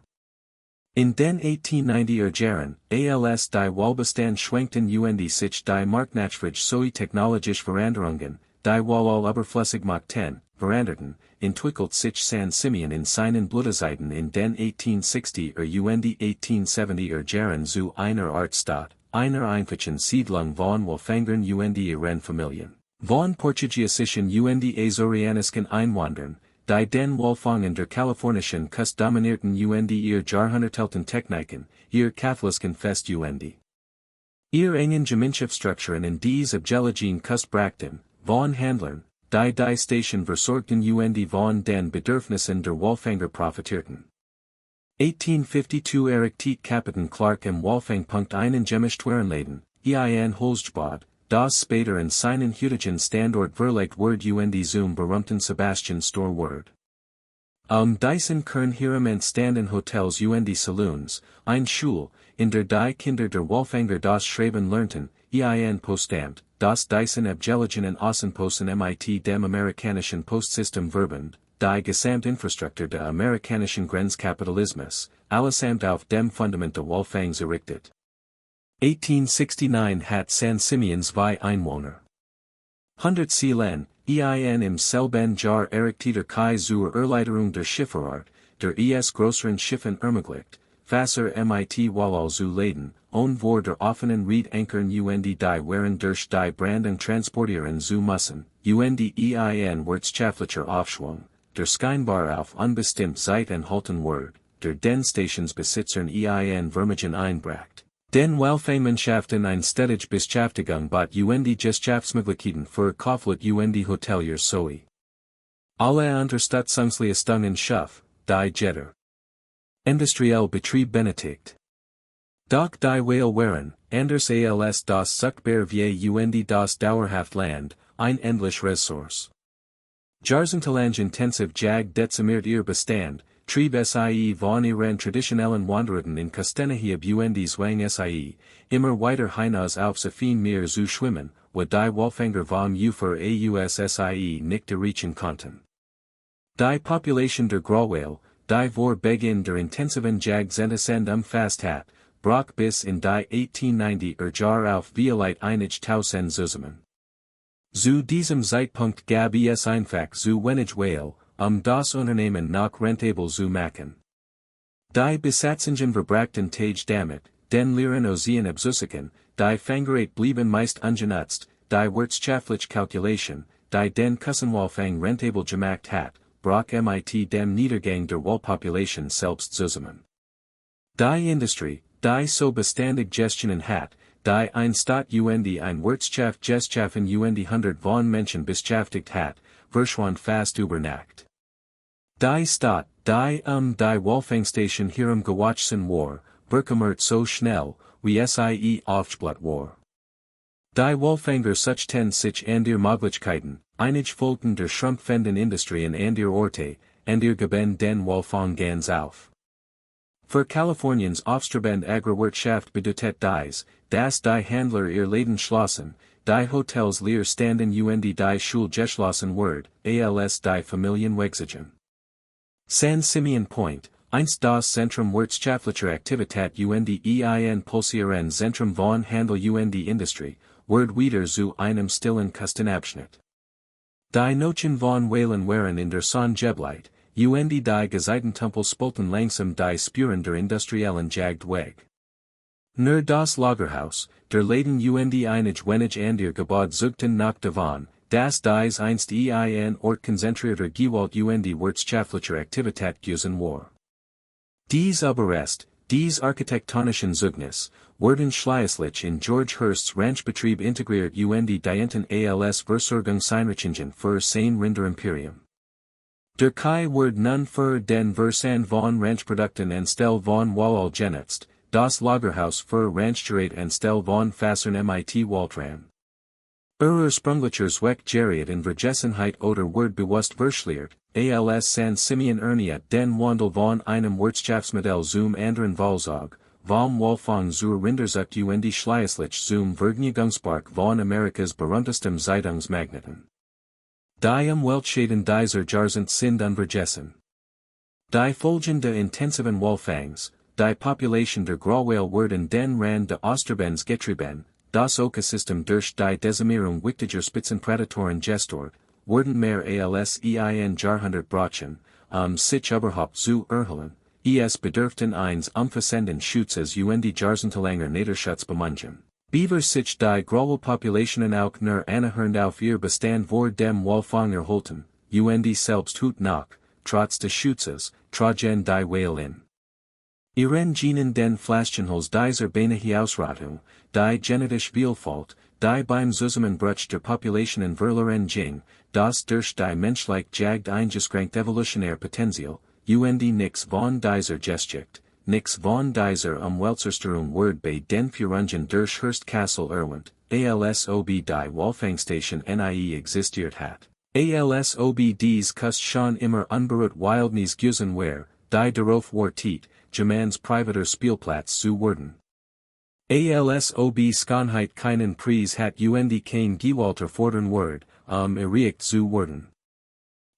In den 1890er Jahren, als die Walbestand schwenkten und sich die Marktnachfrage sowie technologische Veränderungen, die Wall überflüssig machten, veranderten, entwickelt sich San Simeon in seinen Blütezeiten in den 1860er und 1870er Jahren zu einer Art Stadt, einer einfachen Siedlung von Walfangern und ihren Familien, von portugiesischen und azorianischen Einwanderern, die den Walfangen der kalifornischen Küste dominierten und ihr Jahrhundertelten Techniken, ihr katholischen Fest und ihr engen Gemeinschaftsstrukturen in diese abgelegenen Küste brachten, von Handlern, die Station versorgten und von den Bedürfnissen der Walfanger profitierten. 1852 errichtet Kapitän Clark im Walfangpunkt einen Gemischtwarenladen, ein Holzbad, das später in seinen heutigen Standort verlegt word und zum berühmten Sebastian Store word. Diesen Kern hierum entstanden Hotels und Saloons, ein Schule, in der die Kinder der Walfanger das Schreiben lernten, ein Postamt, das diesen abgelegenen Außenposten mit dem amerikanischen Postsystem verband, die Gesamtinfrastruktur der amerikanischen Grenzkapitalismus, allesamt auf dem Fundament der Walfangs errichtet. 1869 hat San Simeon 2 Einwohner. 100 Seelen, im selben Jahr errichtete Kai zur Erleichterung der Schifffahrt, der größeren Schiffen ermöglicht, Fasser mit Wallal zu Leiden, on vor der offenen Ried ankern und die Waren durch die Brandung transportieren zu müssen, und ein wirtschaftlicher Aufschwung, der scheinbar auf unbestimmt Zeit enthalten wird, der den Stationsbesitzern ein Vermögen einbracht. Den Walfangmannschaften ein stetige Beschäftigung bot die Geschäftsmöglichkeiten für Kaufleute und Hoteliers sowie alle Unterstützungsleistungen schuf, die Jeter industriell Betrieb benötigt. Doch die Whale waren, anders als das Zuchtbar wie und das dauerhaft Land, ein endlich Ressource. Jahrzehntelang intensiv jag dezimiert ihr Bestand, trieb sie von ihren traditionellen Wanderungen in Kusteneheb und zwang sie, immer weiter hinaus auf Safin Meer zu schwimmen, wo die Walfanger vom Ufer sie nicht erreichen konnten. Die Population der Grauwale, die vor Beginn der intensiven Jagdsendsend umfasst hat, brach bis in die 1890er Jahre auf vielleicht einige Tausend zusammen. Zu diesem Zeitpunkt gab es einfach zu wenig Wale, das Unternehmen noch rentabel zu machen. Die Besatzungen verbrachten Tage damit, den Lehren Ozean abzusichern, die Fangerate blieben meist ungenutzt, die wirtschaftliche Kalkulation, die den Kussenwalfang rentabel gemacht hat, brach mit dem Niedergang der Walpopulation selbst zusammen. Die Industrie, die so beständig gestionen hat, die ein Staat und ein Wirtschaft geschaffen und 100 von Menschen beschäftigt hat, verschwand fast über Nacht. Die Stadt, die die Walfangstation herumgewachsen war, verkümmert so schnell, wie sie aufgebläht war. Die Walfanger suchten sich an der Möglichkeiten, einige Folgen der schrumpfenden Industrien an der Orte, und ihr gaben den Walfang ganz auf. Für Kaliforniens aufstrebende Agrarwirtschaft bedeutet dies, dass die Händler ihr Läden schlossen, die Hotels leer standen und die Schule geschlossen wurden, als die Familien wegziehen. San Simeon Point, einst das Zentrum wirtschaftlicher Aktivität und ein pulsieren Zentrum von Handel und Industrie, wurde wieder zu einem stillen Kustenabschnitt. Die Nochen von Whalen waren in der Songebleit, und die Gezeitentempel spulten langsam die Spuren der industriellen Jagd weg. Nur das Lagerhaus, der Laden und einige wenige andere Gebäude zugten nach davon, dass dies einst ein Ort konzentrierter Gewalt und wirtschaftlicher Aktivität gewesen war. Dies Überrest, dies architektonischen Zeugnis, wurden schließlich in George Hearsts Ranchbetrieb integriert und dienten als Versorgungseinrichtungen für sein Rinderimperium. Der Kai wurde nun für den Versand von Ranchprodukten anstelle von Wallal genutzt, das Lagerhaus für Ranchgerät anstelle von Fassern mit Waltran. Ursprünglicher Zweck geriet in Vergessenheit oder wurde bewusst verschleiert, als San Simeon den Wandel von einem Wirtschaftsmodell zum anderen Vollzog, vom Walfang zur Rinderzucht und schließlich zum Vergnügungspark von Amerikas berühmtestem Zeitungsmagneten. Die Weltschäden dieser Jahrzehnte sind unvergessen. Die Folgen der intensiven Walfangs, die Population der Grauwale wurden den Rand der Osterbens getrieben, das Ökosystem durch die Dezimierung wichtiger Spitzenprädatoren gestört, wurden mehr als ein Jahrhundert brachen, sich überhaupt zu erholen, es bedurften eines umfassenden Schutzes und jahrzehntelanger Niederschutzbemühungen. Beaver sich die Grauwalpopulationen auch nur annähernd auf ihr Bestand vor dem Walfang erhalten, und selbst heute noch, trotz des Schutzes, tragen die Wale in ihren Genen den Flaschenhals dieser beinahe Ausrottung, die genetische Vielfalt, die beim Zusammenbruch der Populationen verloren ging, das durch die menschlich Jagd eingeschränkt evolutionär Potenzial, und nix von dieser Geschichte, nix von dieser Umweltzerstörung wurde bei den Führungen durch Hearst Castle erwähnt, alsob die Walfangstation nie existiert hat, alsob dies Kust schon immer unberührt Wildnis gewesen war, die darauf wartet, Germans privater Spielplatz zu werden. Alsob Schönheit keinen Preis hat und kein Gewalter fordern wird, erreicht zu werden.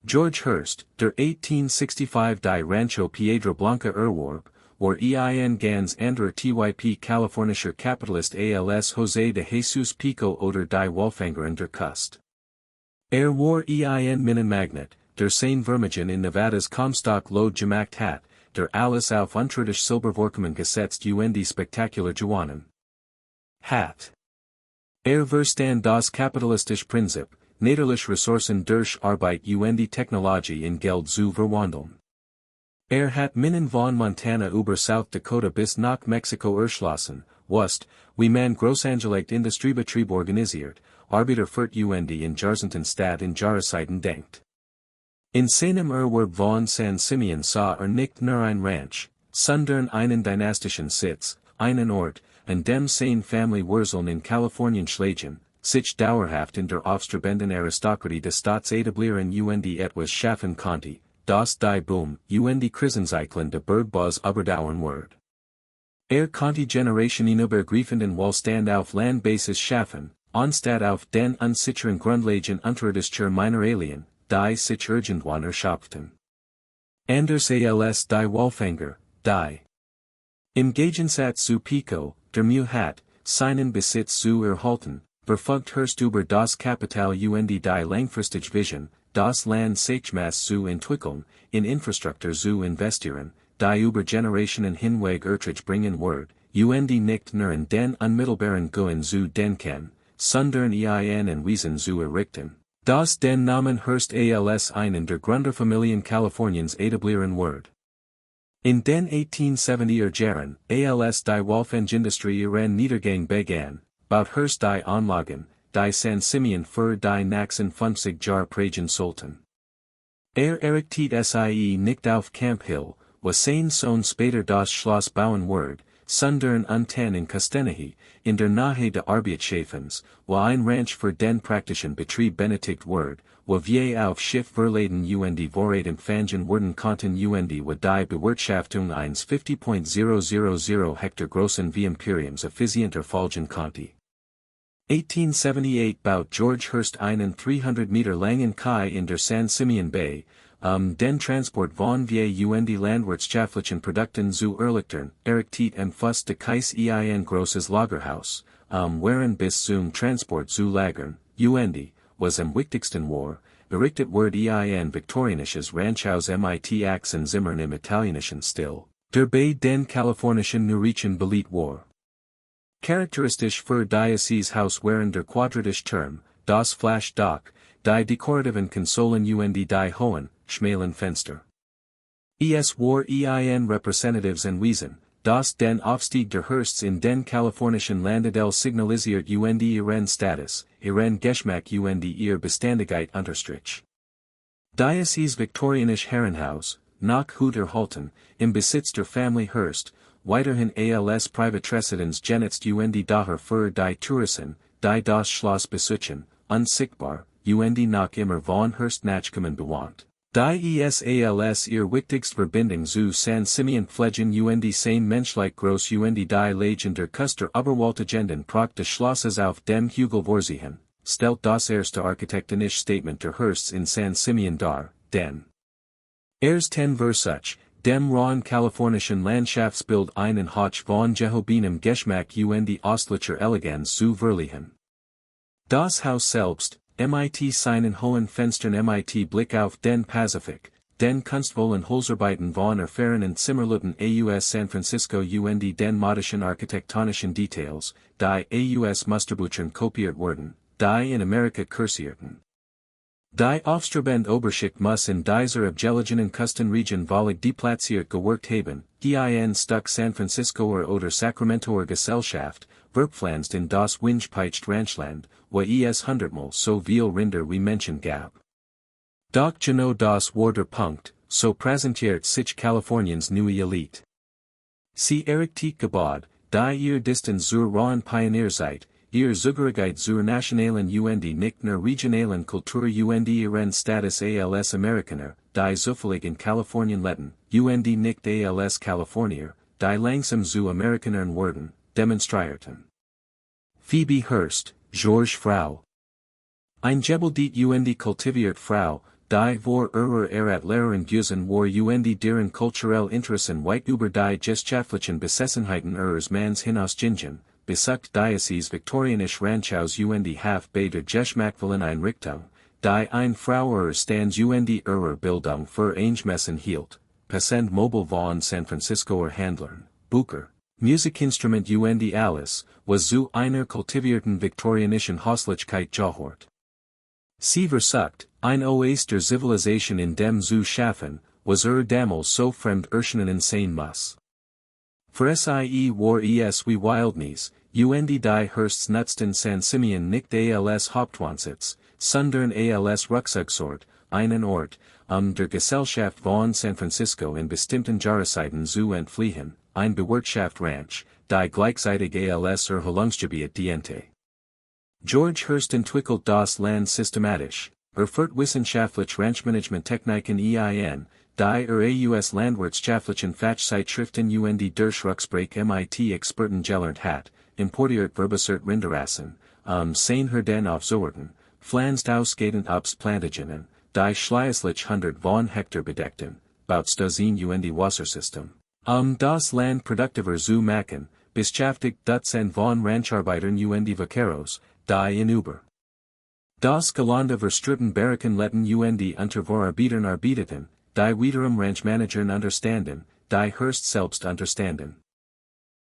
George Hearst, der 1865 die Rancho Piedra Blanca erwarb, war ein ganz anderer Typ kalifornischer Kapitalist als José de Jesus Pico oder die Walfanger an der Kust. War ein Minenmagnat, der sein Vermögen in Nevadas Comstock Lode gemacht hat, der alles auf unterschiedlich Silbervorkommen gesetzt spektakular Joannen. Hat. Verstand das kapitalistische Prinzip, natürlich Ressourcen durch Arbeit Technologie in Geld zu verwandeln. Hat Minen von Montana über South Dakota bis nach Mexiko erschlossen, Wust, wie man Großangelegt Industriebetrieb organisiert, Arbeiter führt in Jarzentenstadt in Jahreszeiten denkt. In seinem Erwerb von San Simeon sah nicht nur ein Ranch, sondern einen dynastischen Sitz, einen Ort, an dem seine Family Wurzeln in Kalifornien schlagen, sich dauerhaft in der aufstrebenden Aristokratie des Staats etablieren etwas schaffen konnte, das die Boom, Krisencyclen de Bergbau überdauern wird. Konnte Generationen übergreifenden Wohlstand auf Landbasis schaffen, anstatt auf den unsicheren Grundlagen unterirdischer Mineralien, die sich irgendwann erschöpften. Anders als die Walfanger, die im Gegensatz zu Pico, der Mühe hat, seinen Besitz zu erhalten, verfügt Hearst über das Kapital die langfristige Vision, das Land Schauplatz zu entwickeln, in Infrastruktur zu investieren, die über Generationen hinweg Ertrag bringen wird, nicht nur in den unmittelbaren Guen zu denken, sondern in Wiesen zu errichten, das den Namen Hearst als einen der Gründerfamilien Kaliforniens etablieren wird. In den 1870er Jahren, als die Walfangindustrie ihren Niedergang begann, baut Hearst die Anlagen, die San Simeon für die nächsten 50 Jahre prägen sollten. Errichtet sie nicht auf Camp Hill, wo sein Sohn später das Schloss bauen wird, sondern unten in Costenahi, in der Nähe der Arbeitshafens, wo ein Ranch für den praktischen Betrieb benötigt wird, wo wir auf Schiff verladen Vorrat empfangen werden konnten wo die Bewirtschaftung eines 50.000 Hektar großen wie Imperiums effizienter folgen konnte. 1878 baut George Hearst einen 300 Meter langen Kai in der San Simeon Bay, den Transport von wie landwirtschaftlichen Produkten zu erleichtern, errichtet Fuss de Kais großes Lagerhaus, während bis zum Transport zu lagern, was am wichtigsten war, errichtet wird viktorianisches Ranchhaus mit Achsen Zimmern im italienischen Stil, der bei den kalifornischen Nurichen beliebt war. Charakteristisch für dieses Haus während der quadratische Turm, das Flaschdach, die dekorativen Konsolen die hohen, schmalen Fenster. War Representatives en Wiesen, das den Aufstieg der Hearsts in den kalifornischen Landadel signalisiert ihren Status, ihren Geschmack ihr Beständigkeit unterstrich. Dieses viktorianisch Herrenhaus, nach Hut erhalten, im Besitz der Family Hearst, weiterhin als Privatresidence genutzt daher für die Touristen, die das Schloss besuchen, unsichtbar, nach immer von Hearst Nachkommen bewohnt. Die als ihr wichtigst Verbindung zu San Simeon pflegen sein menschlich groß die Legend der Custer Oberwaltagenden Prag des Schlosses auf dem Hügel vorsehen, stellt das erste architektonische Statement der Hearsts in San Simeon dar, denn ersten Versuch, dem rauen kalifornischen Landschaftsbild einen Hauch von Jehobinem Geschmack ostlicher Eleganz zu verleihen. Das Haus selbst, mit seinen hohen Fenstern Blick auf den Pazifik, den kunstvollen Holzarbeiten von erfahrenen Zimmerleuten aus San Francisco den modischen architektonischen Details, die aus Musterbüchern kopiert wurden, die in Amerika kursierten. Die Aufstrebende Oberschicht muss in dieser abgelegenen Küstenregion völlig deplatziert geworkt haben, in Stuck San Franciscoer oder Sacramentoer Gesellschaft, verpflanzt in das Windpeitscht Ranchland, wo es hundertmal so viel Rinder wie Menschen gab. Doch genau das war der Punkt, so präsentiert sich Kaliforniens neue Elite. Sie errichtet gebaut, die ihr Distanz zur rauen Pionier seid, ihr Zugehörigkeit zur nationalen nicht nur regionalen Kultur ihren Status als Amerikaner, die zufällig in Kalifornien leben, nicht als Kalifornier, die langsam zu Amerikanern wurden, demonstrierten. Phoebe Hearst, George Frau. Ein Gebildet kultiviert Frau, die vor ihrer Lehrerin Gusen war deren kulturell Interessen weit über die geschaftlichen Besessenheiten ihres Manns hinausgingen, besucht dieses viktorianisch Ranchhaus half bei der geschmackvollen Einrichtung, die ein Frau ihrer Stands ihrer Bildung für angemessen hielt, Passend Mobile von San Francisco Handlern, Bucher. Musikinstrument und alles, was zu einer kultivierten viktorianischen Häuslichkeit gehört. Sie versucht, ein Oas der Zivilisation in dem zu schaffen, was damals so fremd erschienen sein muss. Für sie war es wie Wildnis, und die Hearsts nutzten San Simeon nicht als Hauptwohnsitz, sondern als Rückzugsort, einen Ort, der Gesellschaft von San Francisco in bestimmten Jahreszeiten zu entfliehen, ein Bewirtschaft Ranch, die gleichzeitig als Erholungsgebiet diente. George Hearst entwickelt das Land systematisch, führt wissenschaftlich Ranchmanagementtechniken ein, die aus landwirtschaftlichen Fachzeitschriften und durch Rücksprache MIT-Experten gelernt hat, importiert verbessert Rinderrassen, sein Herden aufzuwerten, pflanzt ausgehend Obstplantagen, die schließlich 100 von Hektar bedeckten, baut Stazin und Wassersystem. Das Land produktiver zu machen, beschäftigt Dutzend von Rancharbeitern und Vaqueros, die in über das Gelände verstritten Barracken letten und unter Vorarbeitern arbeiteten, die wiederum Ranchmanagern unterstanden, die Hearst selbst unterstanden.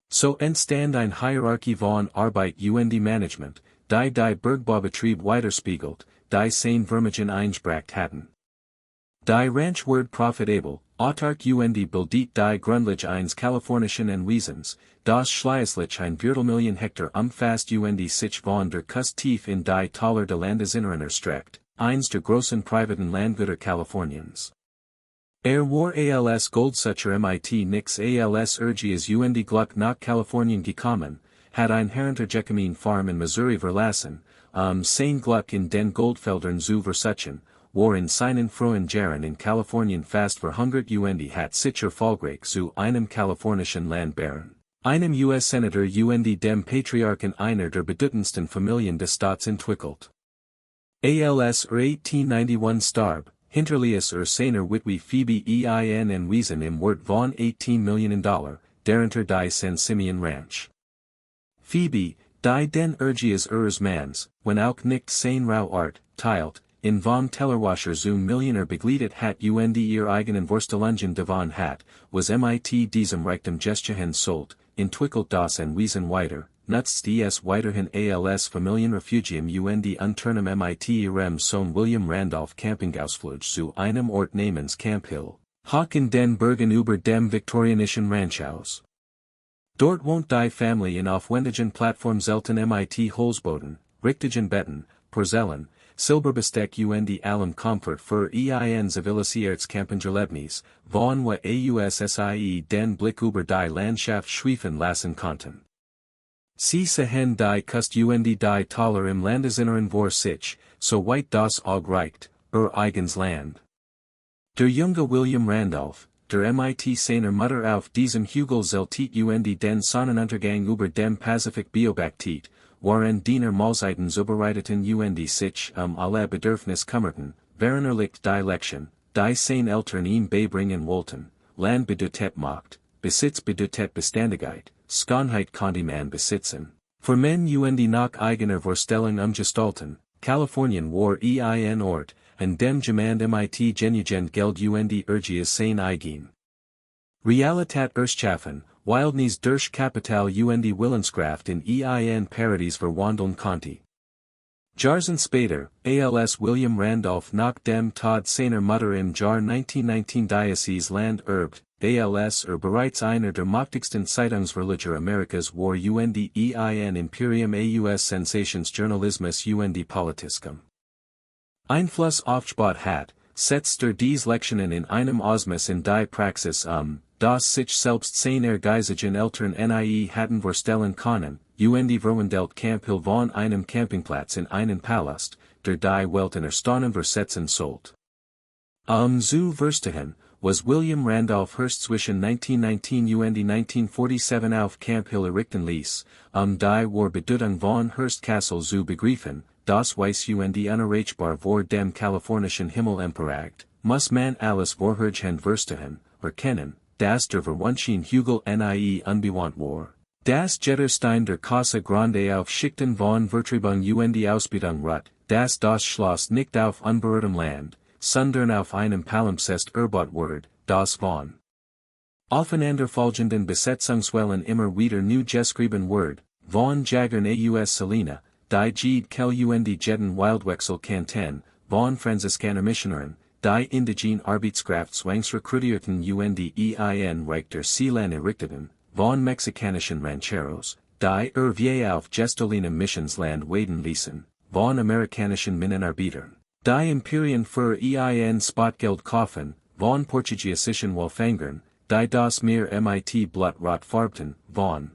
So entstand ein Hierarchie von Arbeit und Management, die Bergbaubetrieb widerspiegelt, die sein Vermögen eingebracht hatten. Die Ranch word profitabel, autark und bildet die Grundlage eines kalifornischen Wesens, das schließlich ein Viertelmillion Hektar umfasst und sich von der Kust tief in die Taler de Landesinneren erstreckt, eins der großen privaten Landgüter Kaliforniens. War als Goldsucher mit nix als Urgias und Gluck nach Kalifornien gekommen, hat ein Herrentergemein Farm in Missouri verlassen, sein Gluck in den Goldfeldern zu versuchen, war in seinen frühen Jahren in Kalifornien fast verhungert und hat sich erfolgreich zu einem kalifornischen Landbaron, einem US-Senator und dem Patriarchen einer der bedeutendsten Familien des Staates entwickelt. Als 1891 starb, hinterließ seiner Witwe Phoebe ein Wesen im Wert von $18 Millionen, darunter die San Simeon Ranch. Phoebe, die den Urgias ihres Manns, wenn auch nicht sein Rau Art, teilt, in von Tellerwasher zum Millionär begleitet hat und ihr eigenen Wurstelungen davon hat, was mit diesem Reichtum Gestehen sollt, entwickelt das Wesen weiter, nutzt es weiterhin als Familienrefugium und unternem mit ihrem Sohn William Randolph Campingausflug zu einem Ort namens Camp Hill, hoch in den Bergen über dem viktorianischen Ranchhaus. Dort wohnt die Familie in aufwendigen Plattformzelten mit Holzboden, richtigen Betten, Porzellen, Silberbesteck und allem Komfort für ein zivilisiertes Campengerlebnis, von wa aussie den Blick über die Landschaft schweifen lassen konnten. Sie sehen die Kust und die Taler im Landesinneren vor sich, so weit das Auge reicht, eigens Land. Der junge William Randolph, der mit seiner Mutter auf diesem Hügel zeltit und den Sonnenuntergang über dem Pazifik beobachtet, waren diener Mahlzeiten zubereiteten und sich alle Bedürfnis kummerten, während die Lection, die sein Eltern ihm beibringen wollten, Land bedeutet Macht, Besitz bedeutet Beständigkeit, Schönheit konnte man besitzen. Für men und nach eigener Vorstellung umgestalten, Kalifornien war ein Ort, an dem jemand mit genügend Geld und Urgias sein eigen Realität erschaffen, Wildnis durch Kapital und Willenskraft in ein Paradies verwandeln konnte. Jahren später, als William Randolph nach dem Tod seiner Mutter im Jahr 1919 Diocese Land erbt, als bereits einer der mächtigsten Zeitungsverleger Amerikas war und ein Imperium aus Sensationsjournalismus und Politiskum Einfluss aufgebaut hat, setzt dies Lektionen in einem Osmos in die Praxis das sich selbst seiner geizigen Eltern hatten vorstellen können, und verwandelt Camp Hill von einem Campingplatz in einen Palast, der die Welt in Erstaunen versetzen sollt. Zu verstehen, was William Randolph Hearst zwischen 1919 und 1947 auf Camp Hill errichten ließ, die war Bedeutung von Hearst Castle zu begreifen, das weiß und unerreichbar vor dem kalifornischen Himmel emporragt, muss man alles vorhergehend verstehen, erkennen, das der Verwunschen Hügel unbewohnt war, das Jetterstein der Casa Grande auf Schichten von Vertreibung und Ausbildung ruht, das Schloss nicht auf unberührtem Land, sondern auf einem Palimpsest erbaut wird, das von Aufeinanderfolgenden Besetzungswellen immer wieder neu geschrieben wird, von Jahren aus Salina, die Jede Kel und Jeden Wildwechsel Kanten, von Franziskaner Missionaren, die indigene Arbeitskraft zwangsrekrutierten und ein Reich der Seeland errichteten, von mexikanischen Rancheros, die wie auf Gestolinem Missionsland waden ließen, von amerikanischen Minenarbeitern, die Imperien für ein Spotgeld kaufen, von portugiesischen Walfangern, die das Meer mit Blut farbten, von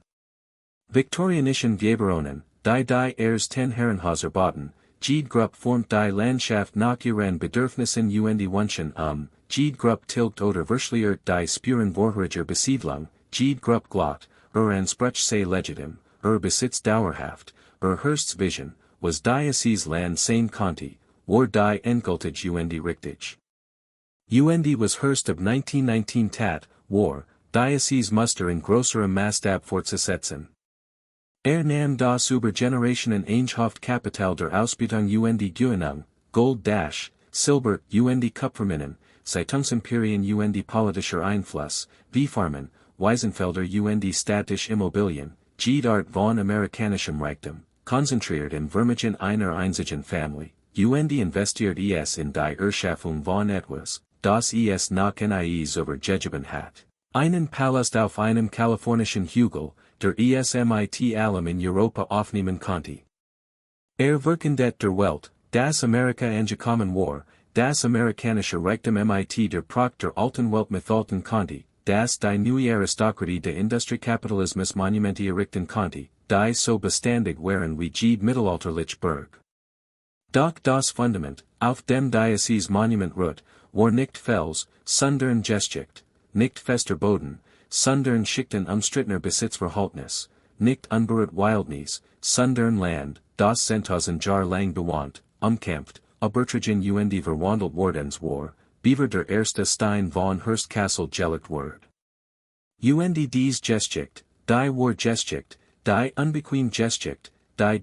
viktorianischen Weberonen, die erst 10 Herrenhäuser bauten, Jede Gruppe formt die Landschaft nach ihren Bedürfnissen und Wünschen Jede Gruppe tilgt oder verschleiert die Spuren vorheriger Besiedlung, Jede Gruppe glaubt, Anspruch sei legitim, Besitz dauerhaft, Hearst's Vision, was Diocese Land sein Conti, war die endgültig und richtig. Und was Hearst of 1919 tat, war, Diocese Muster in größerem Maßstab fortzusetzen. Nahm das über Generationen Einschafft-Kapital der Ausbeutung und Gewinnung, Gold, Silber und Kupferminen, Zeitungsimperien und politischer Einfluss, wie Farmen, Wiesenfelder und städtische Immobilien, jede Art von amerikanischem Reichtum, konzentriert in Vermögen einer einzigen Familie, und investiert es in die Erschaffung von etwas, das es nach nichts übergegeben hat. Einen Palast auf einem kalifornischen Hügel, der es mit allem in Europa aufnehmen konnte. Wirkendet der Welt, das Amerika angekommen war, das amerikanische Reichtum mit der Pracht der alten Welt mithalten konnte, das die neue Aristokratie der Industriekapitalismus Monumente errichten konnte, die so beständig waren wie jede mittelalterliche Burg. Doch das Fundament, auf dem Diocese Monument ruht, war nicht Fels, sondern Geschichte, nicht fester Boden, sondern Schichten umstrittener Besitzverhältnis, nicht unberührt Wildnis, sondern Land, das 10.000 Jahre lang bewohnt, umkämpft, übertragen und verwandelt wordens war, beaver der erste Stein von Hearst Castle gelegt wird. Und dies Geschichte, die war Geschichte, die unbequem Geschichte, die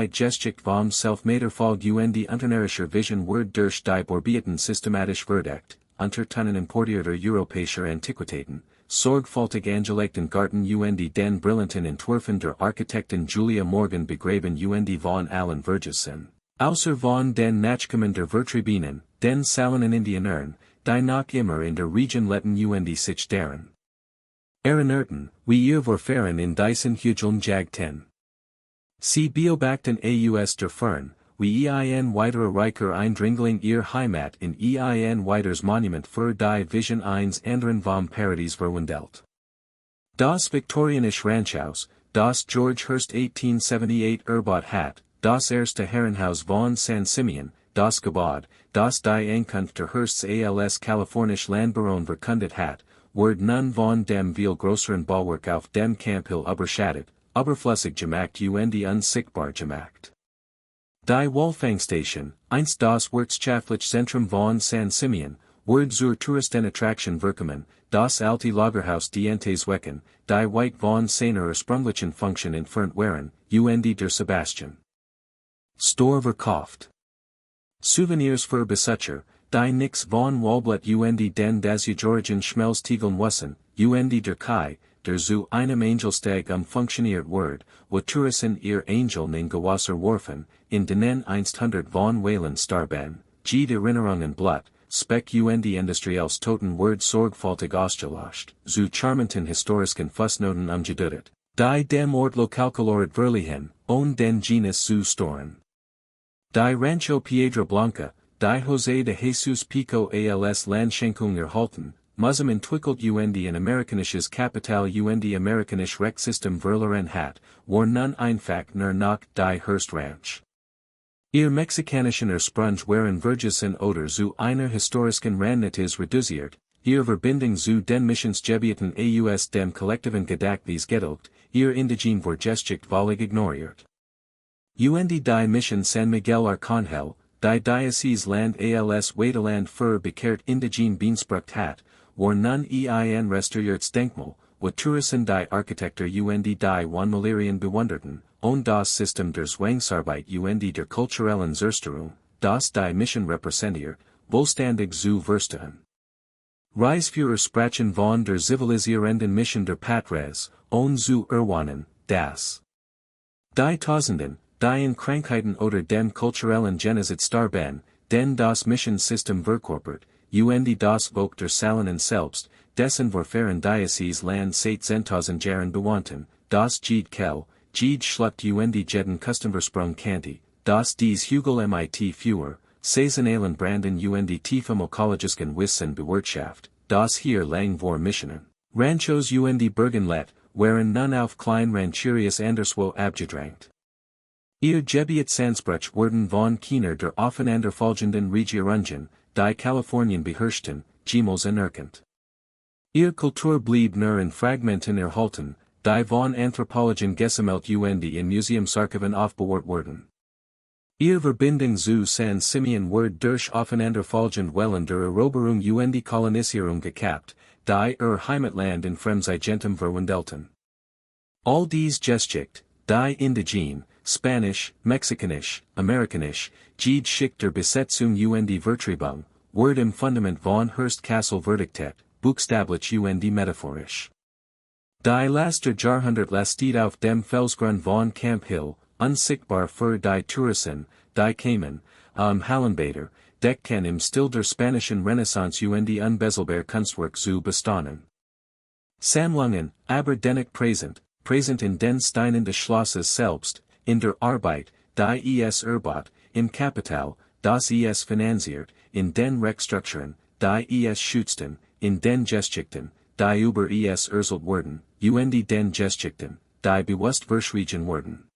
Geschichte vom Selfmade-Erfolg und unternehmerischer Vision wird durch die Borbieten systematisch verdeckt, unter Tonnen importierter europäischer Antiquitäten, sorgfältig angelegten Garten und den brillanten Entwürfen der Architektin Julia Morgan begraben und von allen Vergessen, außer von den Nachkommen der Vertriebenen, den Salinan-Indianern, die noch immer in der Region letten und sich deren erinnerten, wie ihr Vorfahren in diesen Hügeln jagten. Sie beobachten aus der Fern, wie ein weiterer reicher Eindringling ihr Heimat in ein weiteres Monument für die Vision eines anderen vom Paradies verwandelt. Das viktorianische Ranchhaus, das George Hearst 1878 erbaut hat, das erste Herrenhaus von San Simeon, das gebaut, das die Ankunft der Hearsts als kalifornisch Landbaron verkündet hat, wird nun von dem viel größeren Bauwerk auf dem Camphill überschattet, überflüssig gemacht und unsichtbar gemacht. Die Walfangstation, einst das wirtschaftliche Zentrum von San Simeon, wird zur Touristenattraction verkommen, das alte Lagerhaus dientes wecken, die weit von seiner ursprünglichen Funktion entfernt waren, und der Sebastian Store verkauft. Souvenirs für Besucher, die nix von Walblatt und den dasjährigen Schmelztiegeln wissen, und der Kai, der zu einem Angelstag funktioniert wird, wo Touristen ihr Angeln in Gewasser werfen, in denen 100 von Whalen starben, jede Erinnerungen Blatt, Speck und industrielles Toten wird sorgfältig ausgelöscht, zu charmanten historischen Fußnoten umgedeutet, die dem Ort lokalcoloret verliehen, und den Genus zu storen. Die Rancho Piedra Blanca, die José de Jesus Pico als Landschenkung erhalten, Musum entwickelt und ein amerikanisches Kapital und amerikanisch Rechtssystem verloren hat, war nun einfach nur noch die Hearst Ranch. Ihr mexikanischen Ursprung waren Vergessen oder zu einer historischen Randnotiz reduziert, ihr Verbindung zu den Missionsgebieten aus dem kollektiven Gedächtnis gedulgt, ihr indigene Vorgeschichte völlig ignoriert. Und die Mission San Miguel Arcangel, die Diocese Land als Wadeland für bekehrt indigene Beansprucht hat, war nun ein restauriertes Denkmal, wo Touristen die Architektur und die von Malerien bewunderten, und das System der Zwangsarbeit und der kulturellen Zerstörung, das die Mission repräsentiert, wohlständig zu verstehen. Reiseführer sprachen von der zivilisierenden Mission der Patres, ohne zu erwarnen, das. Die Tausenden, die in Krankheiten oder dem kulturellen Genozid starben, denn das Missionssystem verkörpert, und das Volk der Salinan selbst, dessen Vorfahren dieses Land seit 10.000 Jahren bewohnten, das Jede Kell, Jede Schlucht und jeden Kustenversprung kannte, das dies Hügel mit Führer, saisonalen Branden und tiefem ökologischen Wissen bewirtschaft, das hier lang vor Missionen, Ranchos und Bergen let, waren nun auf klein Rancherias anderswo abgedrängt. Ihr Gebiet Sanspruch wurden von keiner der aufeinanderfolgenden Regierungen, die Kalifornien beherrschten, jemals anerkannt. Ihr Kultur blieb nur in Fragmenten erhalten, die von Anthropologen gesammelt und in Museumsarchiven aufbewahrt wurden. Ihr Verbindung zu San Simeon wurde durch aufeinanderfolgende Wellen der Eroberung und Kolonisierung gekappt, die Heimatland in Fremdsigentem verwandelten. All dies Geschichte, die indigene, Spanisch, Mexikanisch, Amerikanisch, Jede Schicht der Besetzung und Vertreibung, wurde im Fundament von Hearst Castle verdiktet, buchstablich und metaphorisch. Die letzte Jahrhundert lastet auf dem Felsgrund von Camp Hill, unsichtbar für die Touristen, die kamen, Hallenbader, deckten im Stil der spanischen Renaissance und unbezahlbar Kunstwerk zu bestaunen. Sammlungen, aber dennoch präsent in den Steinen des Schlosses selbst, in der Arbeit, die es erbaut, im Kapital, das es finanziert, in den Rechtstrukturen, die es schützten, in den Geschichten, die über es erzählt wurden, und den Geschichten, die bewusst verschwiegen wurden.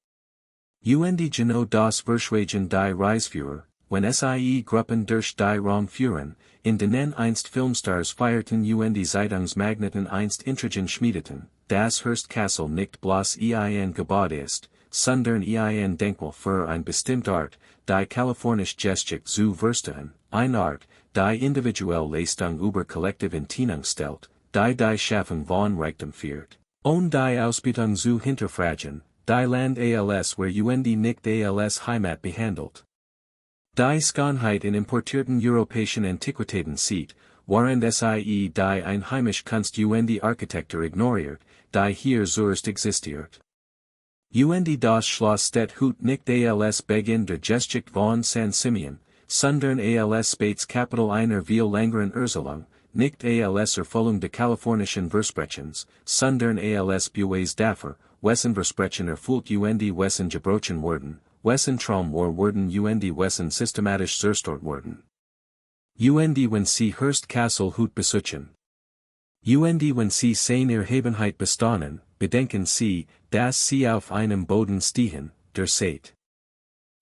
Und genau das Verschweigen die Reiseführer, wenn sie Gruppen durch die Raum führen, in denen einst Filmstars feierten und Zeitungsmagneten einst Intrigen schmiedeten, das Hearst Castle nicht bloß ein gebaut ist, sondern ein Denkmal für ein bestimmte Art, die kalifornische Geschichte zu verstehen, eine Art, die individuelle Leistung über kollektive Entwicklung stellt, die Schaffung von Reichtum führt, und die Ausbeutung zu hinterfragen, die Land als where und nicht als Heimat behandelt. Die Schönheit in importierten europäischen Antiquitäten sieht, während sie die einheimische Kunst und Architektur ignoriert, die hier zuerst existiert. Und das Schloss steht heute nicht als Beginn der Geschichte von San Simeon, sondern als spätes Kapitel einer viel längeren Erzählung, nicht als Erfüllung der kalifornischen Versprechens, sondern als Beweis dafür, wessen Versprechen erfüllt und wessen gebrochen wurden, wessen Traum wurden und wessen systematisch zerstört wurden. Und wenn sie Hearst Castle heute besuchen. Und wenn sie seine Erhabenheit bestaunen, bedenken sie, dass sie auf einem Boden stehen, der seit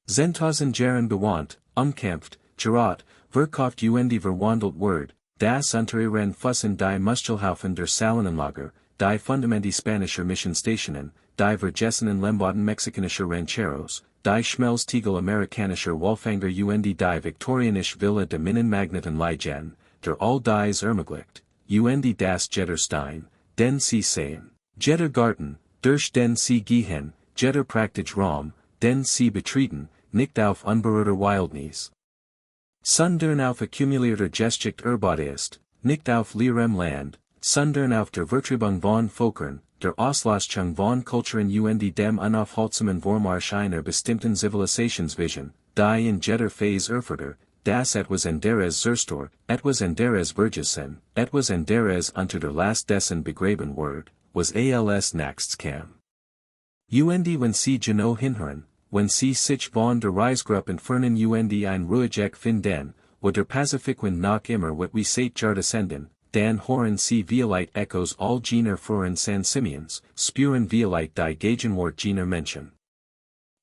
10.000 Jahren bewohnt, umkämpft, gerat, verkauft und verwandelt wird, das unter ihren Füßen die Muskelhaufen der Salinenlager, die Fundamenti spanischer Missionstationen, die vergessenen Lembauten mexikanischer Rancheros, die Schmelztiegel amerikanischer Walfanger und die viktorianische Villa de Minenmagneten liegen, der all dies ermöglicht, und das Jetterstein, den sie sehen, Jettergarten, durch den sie gehen, Jetter praktisch Raum, den sie betreten, nicht auf unberührter Wildnis. Sondern auf akkumulierter Geschichte erbaut ist, nicht auf leerem Land, sondern auf der Vertreibung von Völkern, der Auslöschung von Kulturen und dem unaufhaltsamen Vormarsch einer bestimmten Zivilisationsvision, die in jeder Phase erfordert, das etwas anderes zerstört, etwas anderes vergessen, etwas anderes unter der Last dessen begraben wird, was als nächstes kam. Und wenn sie genau hinhören, wenn sie sich von der Reisgruppe entfernen und ein ruhig finden, wo der Pazifikwind noch immer wat wie seit Jahr descenden, dann hören sie vielleicht Echos all jener früheren San Simeons, spüren vielleicht die Gegenwart jener Menschen.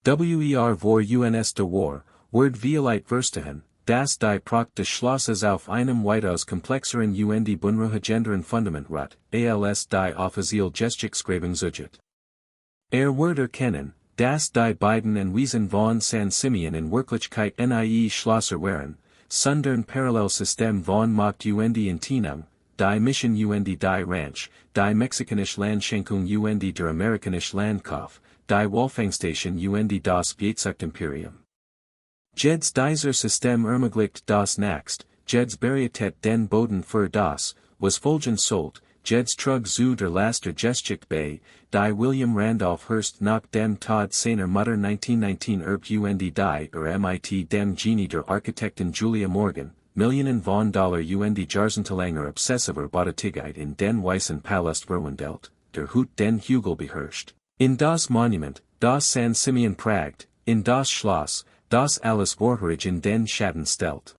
Vor uns der War, wird vielleicht verstehen, dass die Pracht des Schlosses auf einem weitaus komplexeren und bunruhigenderen Fundament ruht, als die offizielle Geschichtschreibung sucht. Wird erkennen, dass die beiden Anwesen von San Simeon in Wirklichkeit nie Schlosser waren, sondern Parallelsystem von Macht und Entwicklung, die Mission und die Ranch, die mexikanische Landschenkung und der amerikanische Landkauf, die Walfangstation und das Bezuchtimperium. Jeds dieser System ermöglicht das nächst, Jeds Barietet den Boden für das, was Folgen sollt, Jeds Trug zu der Laster Geschichte bei, die William Randolph Hearst nach dem Tod seiner Mutter 1919 und die MIT dem Genie der Architektin Julia Morgan, Millionen von Dollar und Jahrzehntelange obsessiver Bautätigkeit in den Weißen Palast verwandelt, der Hut den Hügel beherrscht. In das Monument, das San Simeon fragt, in das Schloss, das alles Vorherige in den Schatten stellt.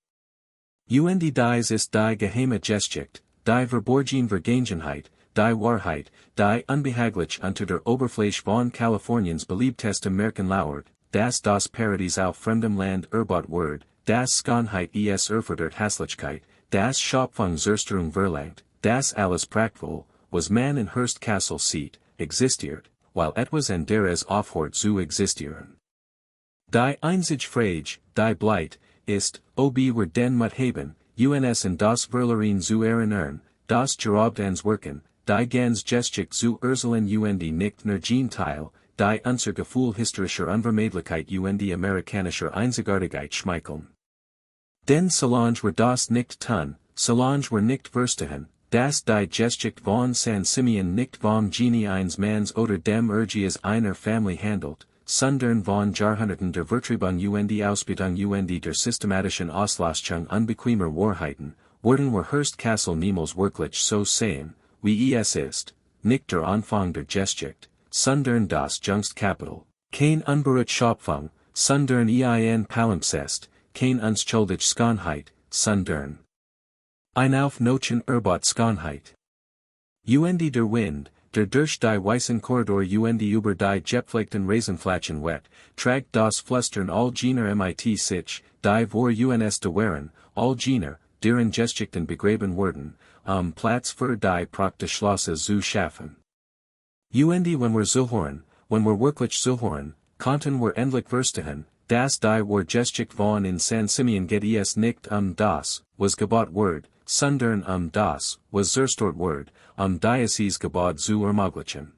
Und dies ist die geheime Geschichte, die verborgene Vergangenheit, die Wahrheit, die unbehaglich unter der Oberfläche von Kaliforniens beliebteste Märchen lauert, das Paradies auf fremdem Land erbaut wird, das Schönheit es erfordert Hässlichkeit, das Schöpfung Zerstörung verlangt, das alles prachtvoll, was man in Hearst Castle sieht, existiert, while etwas anderes aufhört zu existieren. Die einzige Frage, die bleibt, ist, ob wir den Mut haben, uns in das Verlerin zu erinnern, das geraubt ans Wirken, die ganz Geschichte zu erzählen und nicht nur Gegenteil, die unser Gefühl historischer Unvermeidlichkeit und amerikanischer Einzigartigkeit schmeicheln. Denn solange wir das nicht tun, solange wir nicht verstehen, dass die Geschichte von San Simeon nicht vom Genie eines Manns oder dem Urgies einer Familie handelt, sondern von Jahrhunderten der Vertriebung und Ausbildung und der systematischen Auslöschung unbequemer Wahrheiten, wurden wir Hearst Castle niemals wirklich so sehen, wie es ist, nicht der Anfang der Geschichte, sondern das Jungstkapital, kein unberührt Schöpfung, sondern ein Palimpsest, kein unschuldig Schönheit, sondern ein Auf Knochen erbaut Schönheit. Und der Wind, der durch die weißen Korridor und über die gepflegten Rasenflächen wet, tragt das Flüstern all jener mit sich, die vor uns dauern, all jener, deren Geschichten begraben wurden, Platz für die praktisch Schlosse zu schaffen. Und wenn wir zuhören, wenn wir wirklich zuhören, konnten wir endlich verstehen, dass die Geschichte von in San Simeon geht es nicht das, was gebaut wird, sondern das, was zerstört wird, dieses Gebäude zu ermöglichen.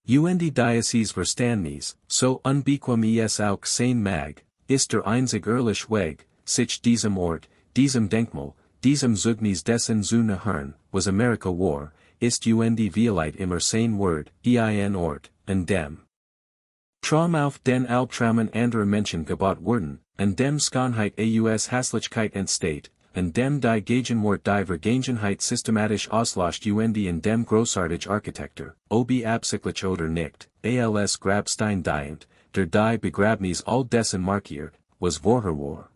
Und dieses Verständnis, so unbequem es auch sein mag, ist der einzig ehrliche Weg, sich diesem Ort, diesem Denkmal, diesem Zeugnis dessen zu nähern, was Amerika war, ist und vielleicht immer sein Wort, ein Ort, an dem Traum auf den Albtraumen anderer Menschen gebaut wurden, an dem Schönheit aus Hässlichkeit entsteht, an dem die Gegenwart die Vergangenheit systematisch auslöscht und in dem großartig Architektur, ob absichtlich oder nicht, als Grabstein dient, der die Begrabnis all dessen markiert, was vorher war.